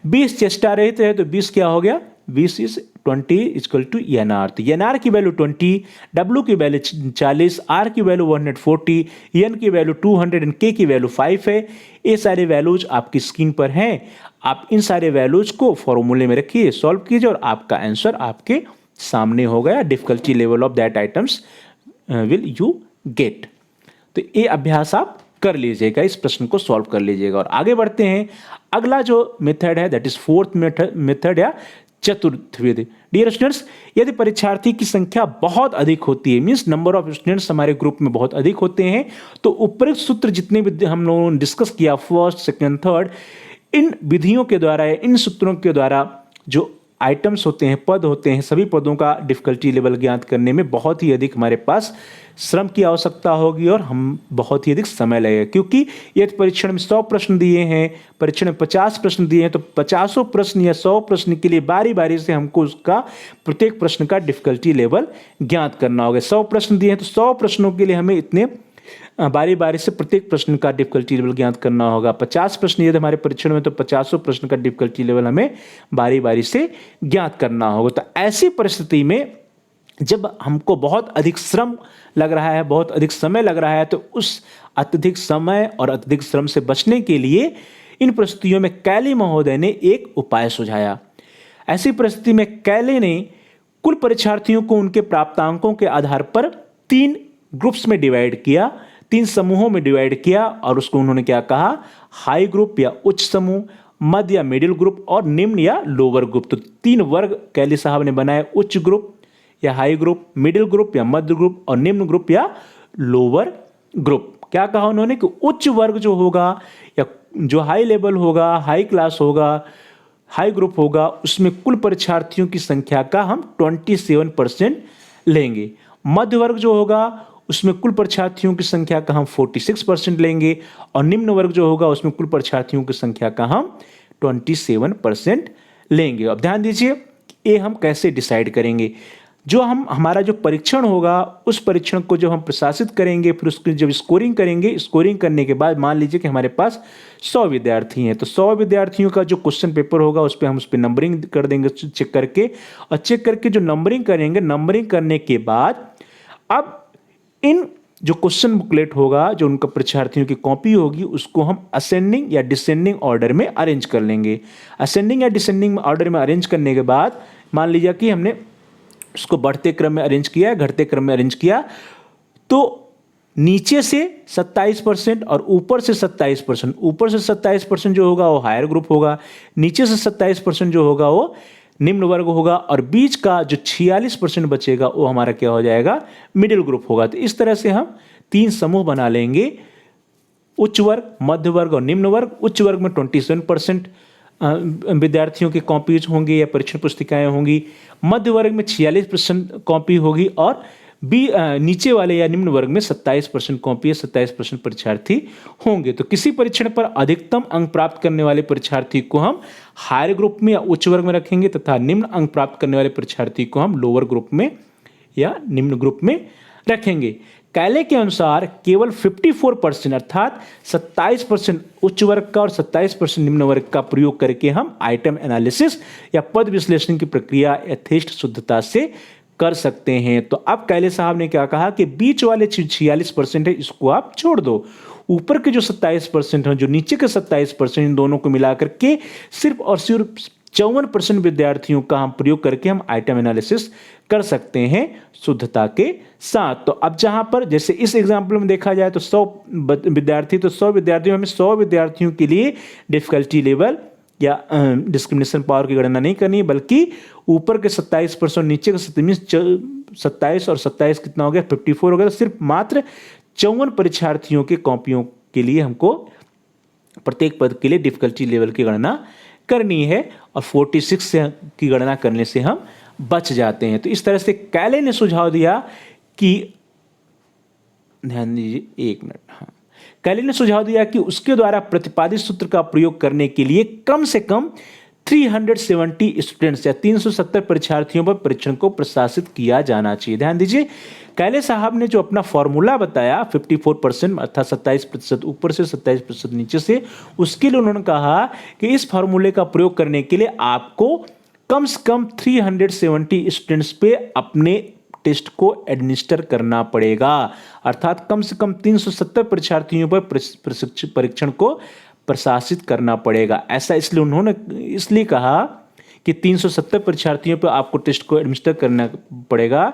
20 चेष्टा रहित है तो 20 क्या हो गया, 20 = 20 = nr, तो nr की वैल्यू 20, w की वैल्यू 40, r की वैल्यू 140, n की वैल्यू 200 एंड k की वैल्यू 5 है। ये सारे वैल्यूज आपकी स्क्रीन पर हैं। आप इन सारे वैल्यूज को फॉर्मूले में रखिए, सॉल्व कीजिए और आपका आंसर आपके सामने हो गया। Difficulty level of that items will you get. तो ये अभ्यास आप कर लीजिएगा, इस प्रश्न को सॉल्व कर लीजिएगा। और आगे बढ़ते हैं, अगला जो मेथड है दैट इज फोर्थ मेथड या चतुर्थ विधि। डियर स्टूडेंट्स, यदि परीक्षार्थी की संख्या बहुत अधिक होती है, मीन्स नंबर ऑफ स्टूडेंट्स हमारे ग्रुप में बहुत अधिक होते हैं, तो उपरोक्त सूत्र जितने भी हम लोगों ने डिस्कस किया, फर्स्ट, सेकंड, थर्ड, इन विधियों के द्वारा, इन सूत्रों के द्वारा जो आइटम्स होते हैं, पद होते हैं, सभी पदों का डिफिकल्टी लेवल ज्ञात करने में बहुत ही अधिक हमारे पास श्रम की आवश्यकता होगी और हम बहुत ही अधिक समय लगेगा। क्योंकि यदि परीक्षण में 100 प्रश्न दिए हैं, परीक्षण में 50 प्रश्न दिए हैं, तो 50 प्रश्न या 100 प्रश्न के लिए बारी बारी से हमको उसका प्रत्येक प्रश्न का डिफिकल्टी लेवल ज्ञात करना होगा। 100 प्रश्न दिए हैं तो 100 प्रश्नों के लिए हमें इतने बारी बारी से प्रत्येक प्रश्न का डिफिकल्टी लेवल ज्ञात करना होगा। 50 प्रश्न यदि हमारे परीक्षण में, तो 50 प्रश्न का डिफिकल्टी लेवल हमें बारी बारी से ज्ञात करना होगा। तो ऐसी परिस्थिति में जब हमको बहुत अधिक श्रम लग रहा है, बहुत अधिक समय लग रहा है, तो उस अत्यधिक समय और अत्यधिक श्रम से बचने के लिए इन परिस्थितियों में कैली महोदय ने एक उपाय सुझाया। ऐसी परिस्थिति में कैली ने कुल परीक्षार्थियों को उनके प्राप्तांकों के आधार पर 3 ग्रुप्स में डिवाइड किया, 3 समूहों में डिवाइड किया और उसको उन्होंने क्या कहा, हाई ग्रुप या उच्च समूह, मध्य या मिडिल ग्रुप और निम्न या लोअर ग्रुप। तो 3 वर्ग कैली साहब ने बनाए, उच्च ग्रुप या हाई ग्रुप, मिडिल ग्रुप या मध्य ग्रुप और निम्न ग्रुप या लोअर ग्रुप। क्या कहा उन्होंने कि उच्च वर्ग जो होगा या जो हाई लेवल होगा, हाई क्लास होगा, हाई ग्रुप होगा, उसमें कुल परीक्षार्थियों की संख्या का हम 27% लेंगे। मध्य वर्ग जो होगा उसमें कुल परीक्षार्थियों की संख्या का हम 46% लेंगे और निम्न वर्ग जो होगा उसमें कुल परीक्षार्थियों की संख्या का हम 27% लेंगे। अब ध्यान दीजिए, ये हम कैसे डिसाइड करेंगे। जो हमारा जो परीक्षण होगा, उस परीक्षण को जब हम प्रशासित करेंगे, फिर उसकी जब स्कोरिंग करेंगे, स्कोरिंग करने के बाद मान लीजिए कि हमारे पास 100 विद्यार्थी हैं, तो 100 विद्यार्थियों का जो क्वेश्चन पेपर होगा उस पर हम उस पर नंबरिंग कर देंगे चेक करके, और चेक करके जो नंबरिंग करेंगे, नंबरिंग करने के बाद अब इन जो क्वेश्चन बुकलेट होगा, जो उनका परीक्षार्थियों की कॉपी होगी, उसको हम असेंडिंग या डिसेंडिंग ऑर्डर में अरेंज कर लेंगे। असेंडिंग या डिसेंडिंग ऑर्डर में अरेंज करने के बाद मान लीजिए कि हमने उसको बढ़ते क्रम में अरेंज किया, घटते क्रम में अरेंज किया, तो नीचे से 27% और ऊपर से 27%, ऊपर से 27% जो होगा वो हायर ग्रुप होगा, नीचे से 27% जो होगा वो निम्न वर्ग होगा और बीच का जो 46% बचेगा वो हमारा क्या हो जाएगा, मिडिल ग्रुप होगा। तो इस तरह से हम 3 समूह बना लेंगे, उच्च वर्ग, मध्य वर्ग और निम्न वर्ग। उच्च वर्ग में 27% विद्यार्थियों की कॉपीज होंगी या परीक्षण पुस्तिकाएं होंगी, मध्य वर्ग में 46% कॉपी होगी और नीचे वाले या निम्न वर्ग में 27% कॉपी या 27% परीक्षार्थी होंगे। तो किसी परीक्षण पर अधिकतम अंक प्राप्त करने वाले परीक्षार्थी को हम हायर ग्रुप में या उच्च वर्ग में रखेंगे तथा निम्न अंक प्राप्त करने वाले परीक्षार्थी को हम लोअर ग्रुप में या निम्न ग्रुप में रखेंगे। कैले के अनुसार केवल 54% अर्थात 27% उच्च वर्ग का और 27% निम्न वर्ग का प्रयोग करके हम आइटम एनालिसिस या पद विश्लेषण की प्रक्रिया यथेष्ट शुद्धता से कर सकते हैं। तो अब कैले साहब ने क्या कहा कि बीच वाले 46% है इसको आप छोड़ दो, ऊपर के जो 27% हैं, जो नीचे के 27%, इन दोनों को मिलाकर के सिर्फ और सिर्फ 54% विद्यार्थियों का हम प्रयोग करके हम आइटम एनालिसिस कर सकते हैं शुद्धता के साथ। तो अब जहां पर जैसे इस एग्जाम्पल में देखा जाए तो 100 विद्यार्थी, तो 100 विद्यार्थियों में 100 विद्यार्थियों के लिए डिफिकल्टी लेवल या डिस्क्रिमिनेशन पावर की गणना नहीं करनी है, बल्कि ऊपर के 27% नीचे के 27, 27 और 27 कितना हो गया, 54 हो गया। तो सिर्फ मात्र 54 परीक्षार्थियों के कॉपियों के लिए हमको प्रत्येक पद के लिए डिफिकल्टी लेवल की गणना करनी है और 46 से की गणना करने से हम बच जाते हैं। तो इस तरह से कैले ने सुझाव दिया कि, ध्यान दीजिए एक मिनट, हाँ, कैले ने सुझाव दिया कि उसके द्वारा प्रतिपादित सूत्र का प्रयोग करने के लिए कम से कम 370 स्टूडेंट्स या 370 परीक्षार्थियों पर परीक्षण को प्रशासित किया जाना चाहिए। ध्यान दीजिए, कैले साहब ने जो अपना फॉर्मूला बताया 54% अर्थात 27% ऊपर से 27% नीचे से, उसके लिए उन्होंने कहा कि इस फॉर्मूले का प्रयोग करने के लिए आपको कम से कम 370 स्टूडेंट्स पे अपने टेस्ट को एडमिनिस्टर करना पड़ेगा, अर्थात कम से कम 370 परीक्षार्थियों पर परीक्षण को प्रशासित करना पड़ेगा। ऐसा इसलिए उन्होंने इसलिए कहा कि 370 परीक्षार्थियों पर आपको टेस्ट को एडमिनिस्टर करना पड़ेगा,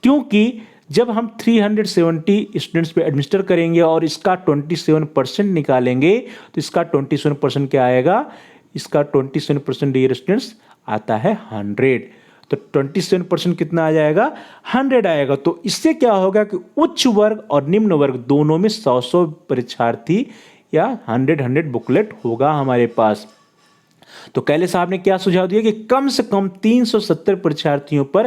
क्योंकि जब हम 370 स्टूडेंट्स पे एडमिनिस्टर करेंगे और इसका 27% निकालेंगे तो इसका 27% क्या आएगा, इसका 27% डियर स्टूडेंट्स आता है 100। तो 27% कितना आ जाएगा, 100 आएगा। तो इससे क्या होगा कि उच्च वर्ग और निम्न वर्ग दोनों में 100 परीक्षार्थी या 100 बुकलेट होगा हमारे पास। तो कैले साहब ने क्या सुझाव दिया कि कम से कम 370 परीक्षार्थियों पर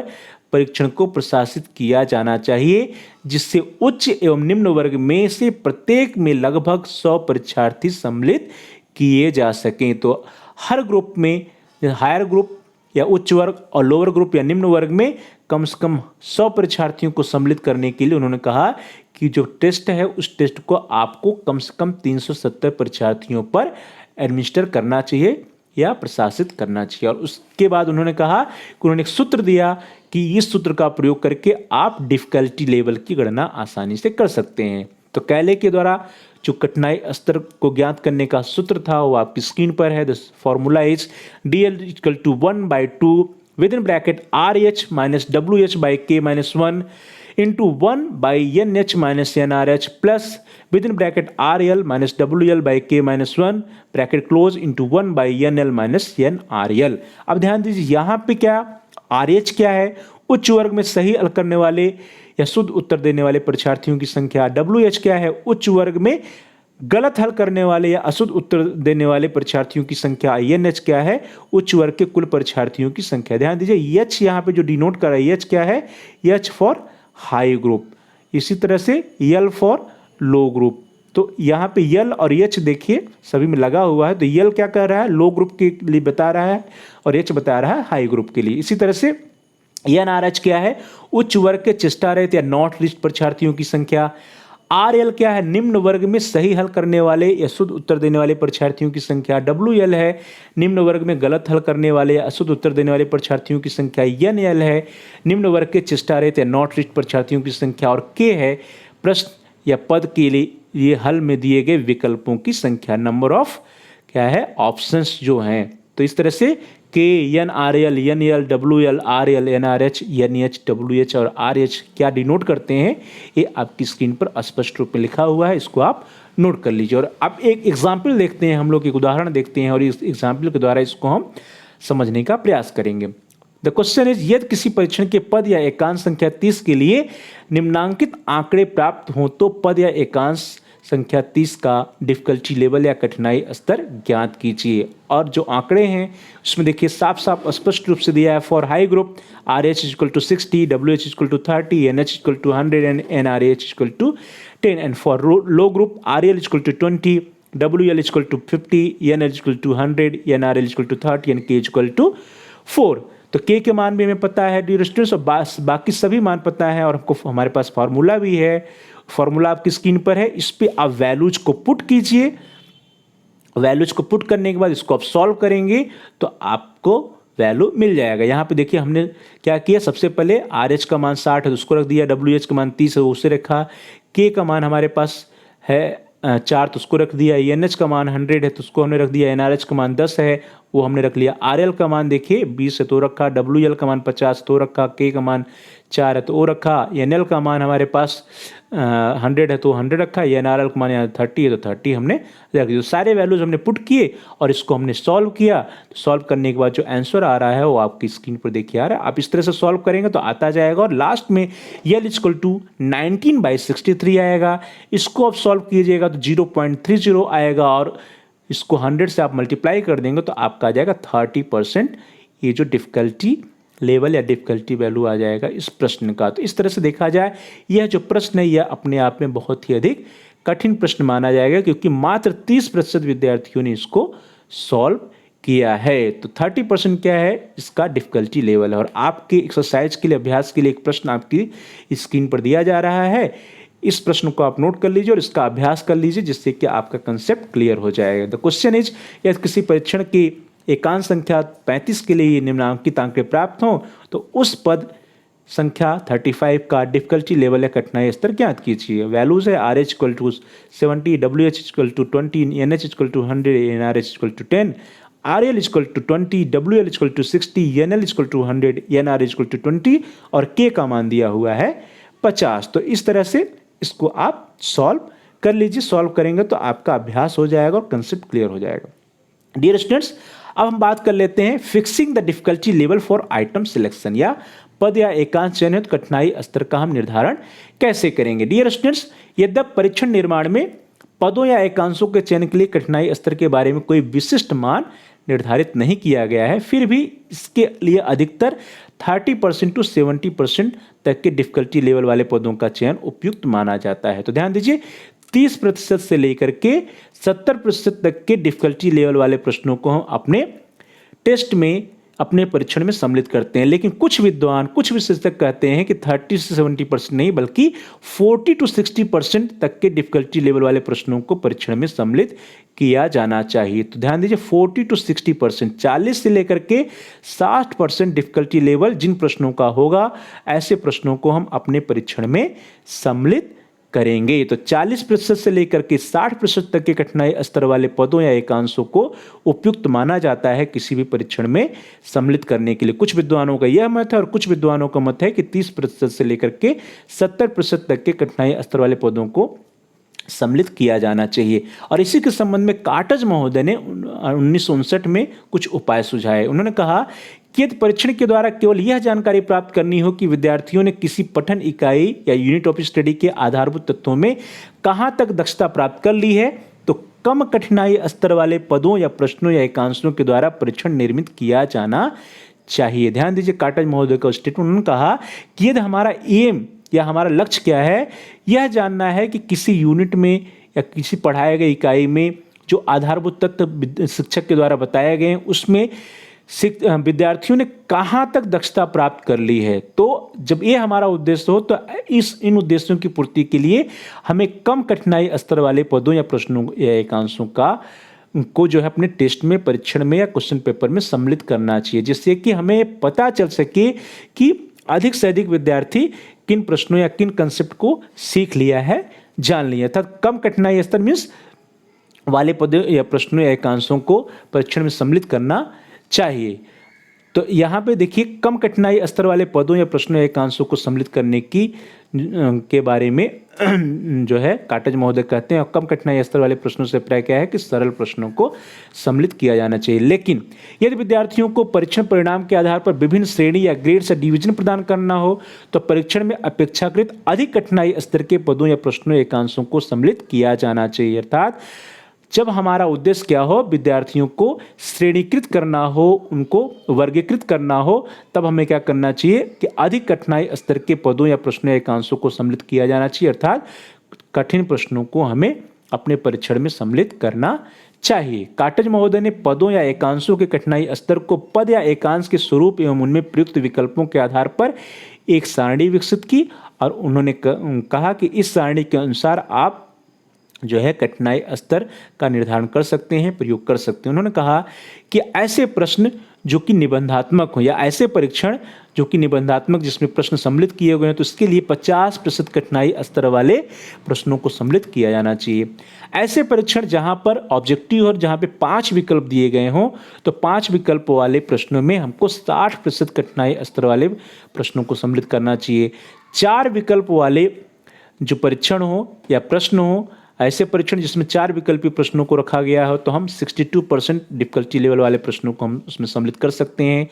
परीक्षण को प्रशासित किया जाना चाहिए, जिससे उच्च एवं निम्न वर्ग में से प्रत्येक में लगभग 100 परीक्षार्थी सम्मिलित किए जा सकें। तो हर ग्रुप में, हायर ग्रुप या उच्च वर्ग और लोअर ग्रुप या निम्न वर्ग में कम से कम 100 परीक्षार्थियों को सम्मिलित करने के लिए उन्होंने कहा कि जो टेस्ट है उस टेस्ट को आपको कम से कम 370 परीक्षार्थियों पर एडमिनिस्टर करना चाहिए या प्रशासित करना चाहिए। और उसके बाद उन्होंने कहा कि उन्होंने एक सूत्र दिया कि इस सूत्र का प्रयोग करके आप डिफिकल्टी लेवल की गणना आसानी से कर सकते हैं। तो कैले के द्वारा जो कठिनाई स्तर को ज्ञात करने का सूत्र था वो आपकी स्क्रीन पर है। The formula is DL equal to 1/2 within bracket RH minus WH by K minus 1 into 1/NH minus NRH plus within bracket RL minus WL by K minus 1 bracket close into 1/NL minus NRL। अब ध्यान दीजिए यहाँ पे क्या, RH क्या है, उच्च वर्ग में सही हल करने वाले या शुद्ध उत्तर देने वाले परीक्षार्थियों की संख्या। WH क्या है, उच्च वर्ग में गलत हल करने वाले या अशुद्ध उत्तर देने वाले परीक्षार्थियों की संख्या। NH क्या है, उच्च वर्ग के कुल परीक्षार्थियों की संख्या। ध्यान दीजिए H यहाँ पे जो डिनोट कर रहा है, H क्या है, H फॉर हाई ग्रुप, इसी तरह से L फॉर लो ग्रुप। तो यहाँ पे L और H देखिए सभी में लगा हुआ है, तो L क्या कर रहा है, लो ग्रुप के लिए बता रहा है और H बता रहा है हाई ग्रुप के लिए। इसी तरह से NRH क्या है, उच्च वर्ग के चेष्टा रहित या नॉट लिस्ट परीक्षार्थियों की संख्या। RL क्या है, निम्न वर्ग में सही हल करने वाले या शुद्ध उत्तर देने वाले परीक्षार्थियों की संख्या। WL है, निम्न वर्ग में गलत हल करने वाले या अशुद्ध उत्तर देने वाले परीक्षार्थियों की संख्या। NL है, निम्न वर्ग के चेष्टा रहित या नॉट लिस्ट परीक्षार्थियों की संख्या। और K है, प्रश्न या पद के लिए ये हल में दिए गए विकल्पों की संख्या, नंबर ऑफ क्या है, ऑप्शंस जो हैं। तो इस तरह से K, NRL, NL, WL, RL, NRH, NH, WH और RH क्या डिनोट करते हैं, ये आपकी स्क्रीन पर स्पष्ट रूप में लिखा हुआ है, इसको आप नोट कर लीजिए। और अब एक एग्जाम्पल देखते हैं, हम लोग एक उदाहरण देखते हैं और इस एग्जाम्पल के द्वारा इसको हम समझने का प्रयास करेंगे। द क्वेश्चन इज, यदि किसी परीक्षण के पद या एकांश संख्या 30 के लिए निम्नांकित आंकड़े प्राप्त हो तो पद या एकांश संख्या 30 का डिफिकल्टी लेवल या कठिनाई स्तर ज्ञात कीजिए। और जो आंकड़े हैं उसमें देखिए साफ साफ स्पष्ट रूप से दिया है। For high group RH equal to 60, WH equal to 30, NH equal to 100 and NRH equal to 10 and for low group RL equal to 20, WL equal to 50, NH equal to 100, NRL equal to 30 and K equal to 4। तो K के मान भी हमें पता है dear students, और बाकी सभी मान पता है और हमको हमारे पास फार्मूला भी है। फार्मूला आपकी स्क्रीन पर है, इस पे आप वैल्यूज को पुट कीजिए। वैल्यूज को पुट करने के बाद इसको आप सॉल्व करेंगे तो आपको वैल्यू मिल जाएगा। यहाँ पे देखिए हमने क्या किया, सबसे पहले RH का मान 60 है तो उसको रख दिया, WH का मान 30 है उसे रखा, K का मान हमारे पास है 4 तो उसको रख दिया, NH का मान 100 है तो उसको हमने रख दिया, NRH का मान 10 है वो हमने रख लिया। RL का मान देखिए 20 है तो रखा, WL का मान 50 तो रखा, K का मान 4 है तो वो रखा, NL का मान हमारे पास 100 है तो 100 रखा, NRL का मान यहाँ 30 है तो 30 हमने रख दिया। तो सारे वैल्यूज हमने पुट किए और इसको हमने सॉल्व किया। तो सॉल्व करने के बाद जो आंसर आ रहा है वो आपकी स्क्रीन पर देखिए आ रहा है। आप इस तरह से सॉल्व करेंगे तो आता जाएगा और लास्ट में L इक्वल टू 19/63 आएगा। इसको आप सॉल्व कीजिएगा तो 0.30 आएगा और इसको 100 से आप मल्टीप्लाई कर देंगे तो आपका आ जाएगा 30%। ये जो डिफिकल्टी लेवल या डिफिकल्टी वैल्यू आ जाएगा इस प्रश्न का। तो इस तरह से देखा जाए यह जो प्रश्न है यह अपने आप में बहुत ही अधिक कठिन प्रश्न माना जाएगा क्योंकि मात्र 30% विद्यार्थियों ने इसको सॉल्व किया है। तो 30% क्या है इसका डिफिकल्टी लेवल है। और आपके एक्सरसाइज के लिए, अभ्यास के लिए एक प्रश्न आपकी स्क्रीन पर दिया जा रहा है। इस प्रश्न को आप नोट कर लीजिए और इसका अभ्यास कर लीजिए जिससे कि आपका कंसेप्ट क्लियर हो जाएगा। द क्वेश्चन इज, यदि किसी परीक्षण की एकांक संख्या 35 के लिए निम्नांकित आंकड़े प्राप्त हों तो उस पद संख्या 35 का डिफिकल्टी लेवल या कठिनाई स्तर ज्ञात कीजिए। वैल्यूज है RH equal to 70, WH equal to 20, NH equal to 100, NRH equal to 10, RL equal to 20, WL equal to 60, NL equal to 100, NR equal to 20 और K का मान दिया हुआ है 50। तो इस तरह से इसको आप सॉल्व कर लीजिए। सॉल्व करेंगे तो आपका अभ्यास हो जाएगा और कंसेप्ट क्लियर हो जाएगा। डियर स्टूडेंट्स, अब हम बात कर लेते हैं fixing the difficulty level for item selection, या पद या एकांश चयनित कठिनाई स्तर का हम निर्धारण कैसे करेंगे। डियर स्टूडेंट्स, यद्यपि परीक्षण निर्माण में पदों या एकांशों के चयन के लिए कठिनाई स्तर के बारे में कोई विशिष्ट मान निर्धारित नहीं किया गया है, फिर भी इसके लिए अधिकतर 30% to 70% तक के डिफिकल्टी लेवल वाले पदों का चयन उपयुक्त माना जाता है। तो ध्यान दीजिए 30% से लेकर के 70% तक के डिफिकल्टी लेवल वाले प्रश्नों को हम अपने टेस्ट में, अपने परीक्षण में सम्मिलित करते हैं। लेकिन कुछ विद्वान, कुछ विशेषज्ञ कहते हैं कि 30 से 70% नहीं बल्कि 40 to 60% तक के डिफिकल्टी लेवल वाले प्रश्नों को परीक्षण में सम्मिलित किया जाना चाहिए। तो ध्यान दीजिए 40 to 60%, 40 से लेकर के 60% डिफिकल्टी लेवल जिन प्रश्नों का होगा ऐसे प्रश्नों को हम अपने परीक्षण में सम्मिलित करेंगे। तो 40% से लेकर के 60% तक के कठिनाई स्तर वाले पदों या एकांशों को उपयुक्त माना जाता है किसी भी परीक्षण में सम्मिलित करने के लिए। कुछ विद्वानों का यह मत है और कुछ विद्वानों का मत है कि 30% से लेकर के 70% तक के कठिनाई स्तर वाले पदों को सम्मिलित किया जाना चाहिए। और इसी के संबंध में काटज महोदय ने 1959 में कुछ उपाय सुझाए। उन्होंने कहा कि यदि परीक्षण के द्वारा केवल यह जानकारी प्राप्त करनी हो कि विद्यार्थियों ने किसी पठन इकाई या यूनिट ऑफ स्टडी के आधारभूत तत्वों में कहां तक दक्षता प्राप्त कर ली है तो कम कठिनाई स्तर वाले पदों या प्रश्नों या एकांशों के द्वारा परीक्षण निर्मित किया जाना चाहिए। ध्यान दीजिए काटज महोदय का स्टेटमेंट। उन्होंने कहा कि यदि हमारा एम या हमारा लक्ष्य क्या है, यह जानना है कि किसी यूनिट में या किसी पढ़ाए गए इकाई में जो आधारभूत तत्व शिक्षक के द्वारा बताए गए हैं उसमें विद्यार्थियों ने कहां तक दक्षता प्राप्त कर ली है। तो जब ये हमारा उद्देश्य हो तो इन उद्देश्यों की पूर्ति के लिए हमें कम कठिनाई स्तर वाले पदों या प्रश्नों या एकांशों को जो है अपने टेस्ट में, परीक्षण में या क्वेश्चन पेपर में सम्मिलित करना चाहिए, जिससे कि हमें पता चल सके कि अधिक से अधिक विद्यार्थी किन प्रश्नों या किन कंसेप्ट को सीख लिया है, जान लिया। अर्थात कम कठिनाई स्तर मीन्स वाले पदों या प्रश्नों या एकांशों को परीक्षण में सम्मिलित करना चाहिए। तो यहाँ पे देखिए कम कठिनाई स्तर वाले पदों या प्रश्नों या एकांशों को सम्मिलित करने के बारे में जो है काटज महोदय कहते हैं। और कम कठिनाई स्तर वाले प्रश्नों से अभिप्राय क्या है कि सरल प्रश्नों को सम्मिलित किया जाना चाहिए। लेकिन यदि विद्यार्थियों को परीक्षण परिणाम के आधार पर विभिन्न श्रेणी या ग्रेड्स या डिवीजन प्रदान करना हो तो परीक्षण में अपेक्षाकृत अधिक कठिनाई स्तर के पदों या प्रश्नों या एकांशों को सम्मिलित किया जाना चाहिए। अर्थात जब हमारा उद्देश्य क्या हो, विद्यार्थियों को श्रेणीकृत करना हो, उनको वर्गीकृत करना हो, तब हमें क्या करना चाहिए कि अधिक कठिनाई स्तर के पदों या प्रश्नों या एकांशों को सम्मिलित किया जाना चाहिए। अर्थात कठिन प्रश्नों को हमें अपने परीक्षण में सम्मिलित करना चाहिए। काटज महोदय ने पदों या एकांशों के कठिनाई स्तर को पद या एकांश के स्वरूप एवं उनमें प्रयुक्त विकल्पों के आधार पर एक सारणी विकसित की और उन्होंने कहा कि इस सारणी के अनुसार आप जो है कठिनाई स्तर का निर्धारण कर सकते हैं, प्रयोग कर सकते हैं। उन्होंने कहा कि ऐसे प्रश्न जो कि निबंधात्मक हो या ऐसे परीक्षण जो कि निबंधात्मक जिसमें प्रश्न सम्मिलित किए गए हैं, तो इसके लिए 50% कठिनाई स्तर वाले प्रश्नों को सम्मिलित किया जाना चाहिए। ऐसे परीक्षण जहां पर ऑब्जेक्टिव और जहां पे 5 विकल्प दिए गए हों, तो 5 विकल्प वाले प्रश्नों में हमको 60% कठिनाई स्तर वाले प्रश्नों को सम्मिलित करना चाहिए। 4 विकल्प वाले जो परीक्षण हो या प्रश्न हो, ऐसे परीक्षण जिसमें 4 विकल्पीय प्रश्नों को रखा गया हो, तो हम 62% डिफिकल्टी लेवल वाले प्रश्नों को हम उसमें सम्मिलित कर सकते हैं।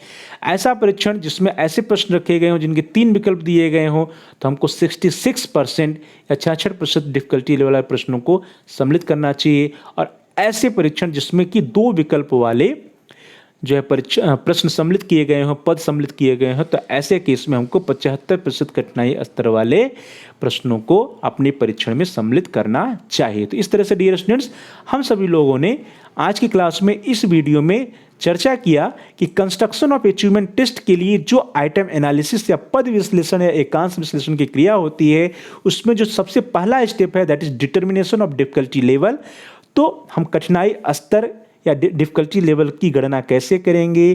ऐसा परीक्षण जिसमें ऐसे प्रश्न रखे गए हों जिनके 3 विकल्प दिए गए हों, तो हमको 66% या 66% डिफिकल्टी लेवल वाले प्रश्नों को सम्मिलित करना चाहिए। और ऐसे परीक्षण जिसमें कि 2 विकल्प वाले जो है प्रश्न सम्मिलित किए गए हों, पद सम्मिलित किए गए हों, तो ऐसे केस में हमको 75% कठिनाई स्तर वाले प्रश्नों को अपने परीक्षण में सम्मिलित करना चाहिए। तो इस तरह से डियर स्टूडेंट्स, हम सभी लोगों ने आज की क्लास में इस वीडियो में चर्चा किया कि कंस्ट्रक्शन ऑफ अचीवमेंट टेस्ट के लिए जो आइटम एनालिसिस या पद विश्लेषण या एकांश विश्लेषण की क्रिया होती है, उसमें जो सबसे पहला स्टेप है that is determination of difficulty level. तो हम कठिनाई स्तर या डिफिकल्टी लेवल की गणना कैसे करेंगे,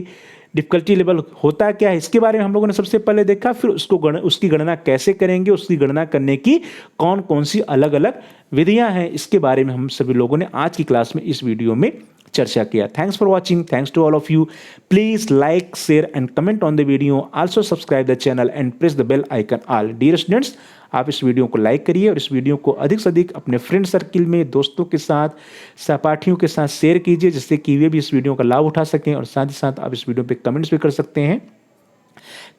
डिफिकल्टी लेवल होता क्या है, इसके बारे में हम लोगों ने सबसे पहले देखा। फिर उसकी गणना कैसे करेंगे, उसकी गणना करने की कौन कौन सी अलग अलग विधियां हैं, इसके बारे में हम सभी लोगों ने आज की क्लास में इस वीडियो में चर्चा किया। Thanks for watching, thanks to all of you. Please like, share and comment on the video. Also subscribe the channel and press the bell icon all. Dear students, आप इस वीडियो को like करिए और इस video को अधिक से अधिक अपने फ्रेंड सर्किल में, दोस्तों के साथ, सहपाठियों के साथ शेयर कीजिए, जिससे कि वे भी इस वीडियो का लाभ उठा सकें। और साथ ही साथ आप इस वीडियो पे कमेंट्स भी कर सकते हैं।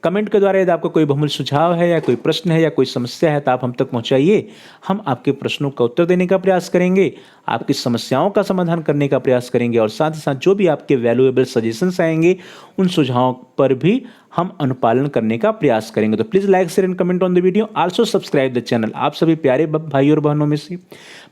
कमेंट के द्वारा यदि आपका कोई बहुमूल्य सुझाव है या कोई प्रश्न है या कोई समस्या है, तो आप हम तक पहुंचाइए। हम आपके प्रश्नों का उत्तर देने का प्रयास करेंगे, आपकी समस्याओं का समाधान करने का प्रयास करेंगे, और साथ ही साथ जो भी आपके वैल्यूएबल सजेशंस आएंगे, उन सुझावों पर भी हम अनुपालन करने का प्रयास करेंगे। तो please like, share and comment on the video. Also subscribe the channel. आप सभी प्यारे भाई और बहनों में से,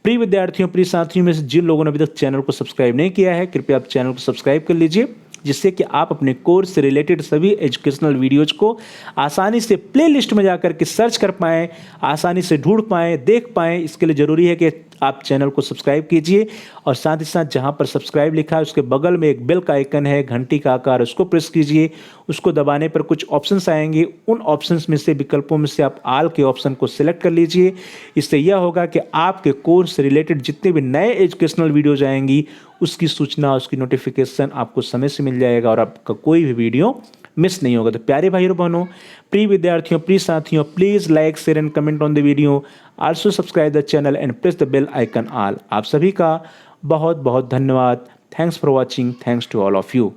प्रिय विद्यार्थियों, प्रिय साथियों में से जिन लोगों ने अभी तक चैनल को सब्सक्राइब नहीं किया है, कृपया आप चैनल को सब्सक्राइब कर लीजिए, जिससे कि आप अपने कोर्स से रिलेटेड सभी एजुकेशनल वीडियोज को आसानी से प्लेलिस्ट में जाकर के सर्च कर पाएँ, आसानी से ढूंढ पाएँ, देख पाएँ। इसके लिए ज़रूरी है कि आप चैनल को सब्सक्राइब कीजिए, और साथ ही साथ जहां पर सब्सक्राइब लिखा है उसके बगल में एक बेल का आइकन है घंटी का आकार, उसको प्रेस कीजिए। उसको दबाने पर कुछ ऑप्शंस आएंगे, उन ऑप्शंस में से, विकल्पों में से आप ऑल के ऑप्शन को सिलेक्ट कर लीजिए। इससे यह होगा कि आपके कोर्स से रिलेटेड जितने भी नए एजुकेशनल वीडियोज आएंगी, उसकी सूचना, उसकी नोटिफिकेशन आपको समय से मिल जाएगा और आपका कोई भी वीडियो मिस नहीं होगा। तो प्यारे भाई और बहनों, प्रिय विद्यार्थियों, प्रिय साथियों, please like, share and comment on the video. Also subscribe the channel and press the bell icon all. आप सभी का बहुत बहुत धन्यवाद। Thanks for watching. Thanks to all of you.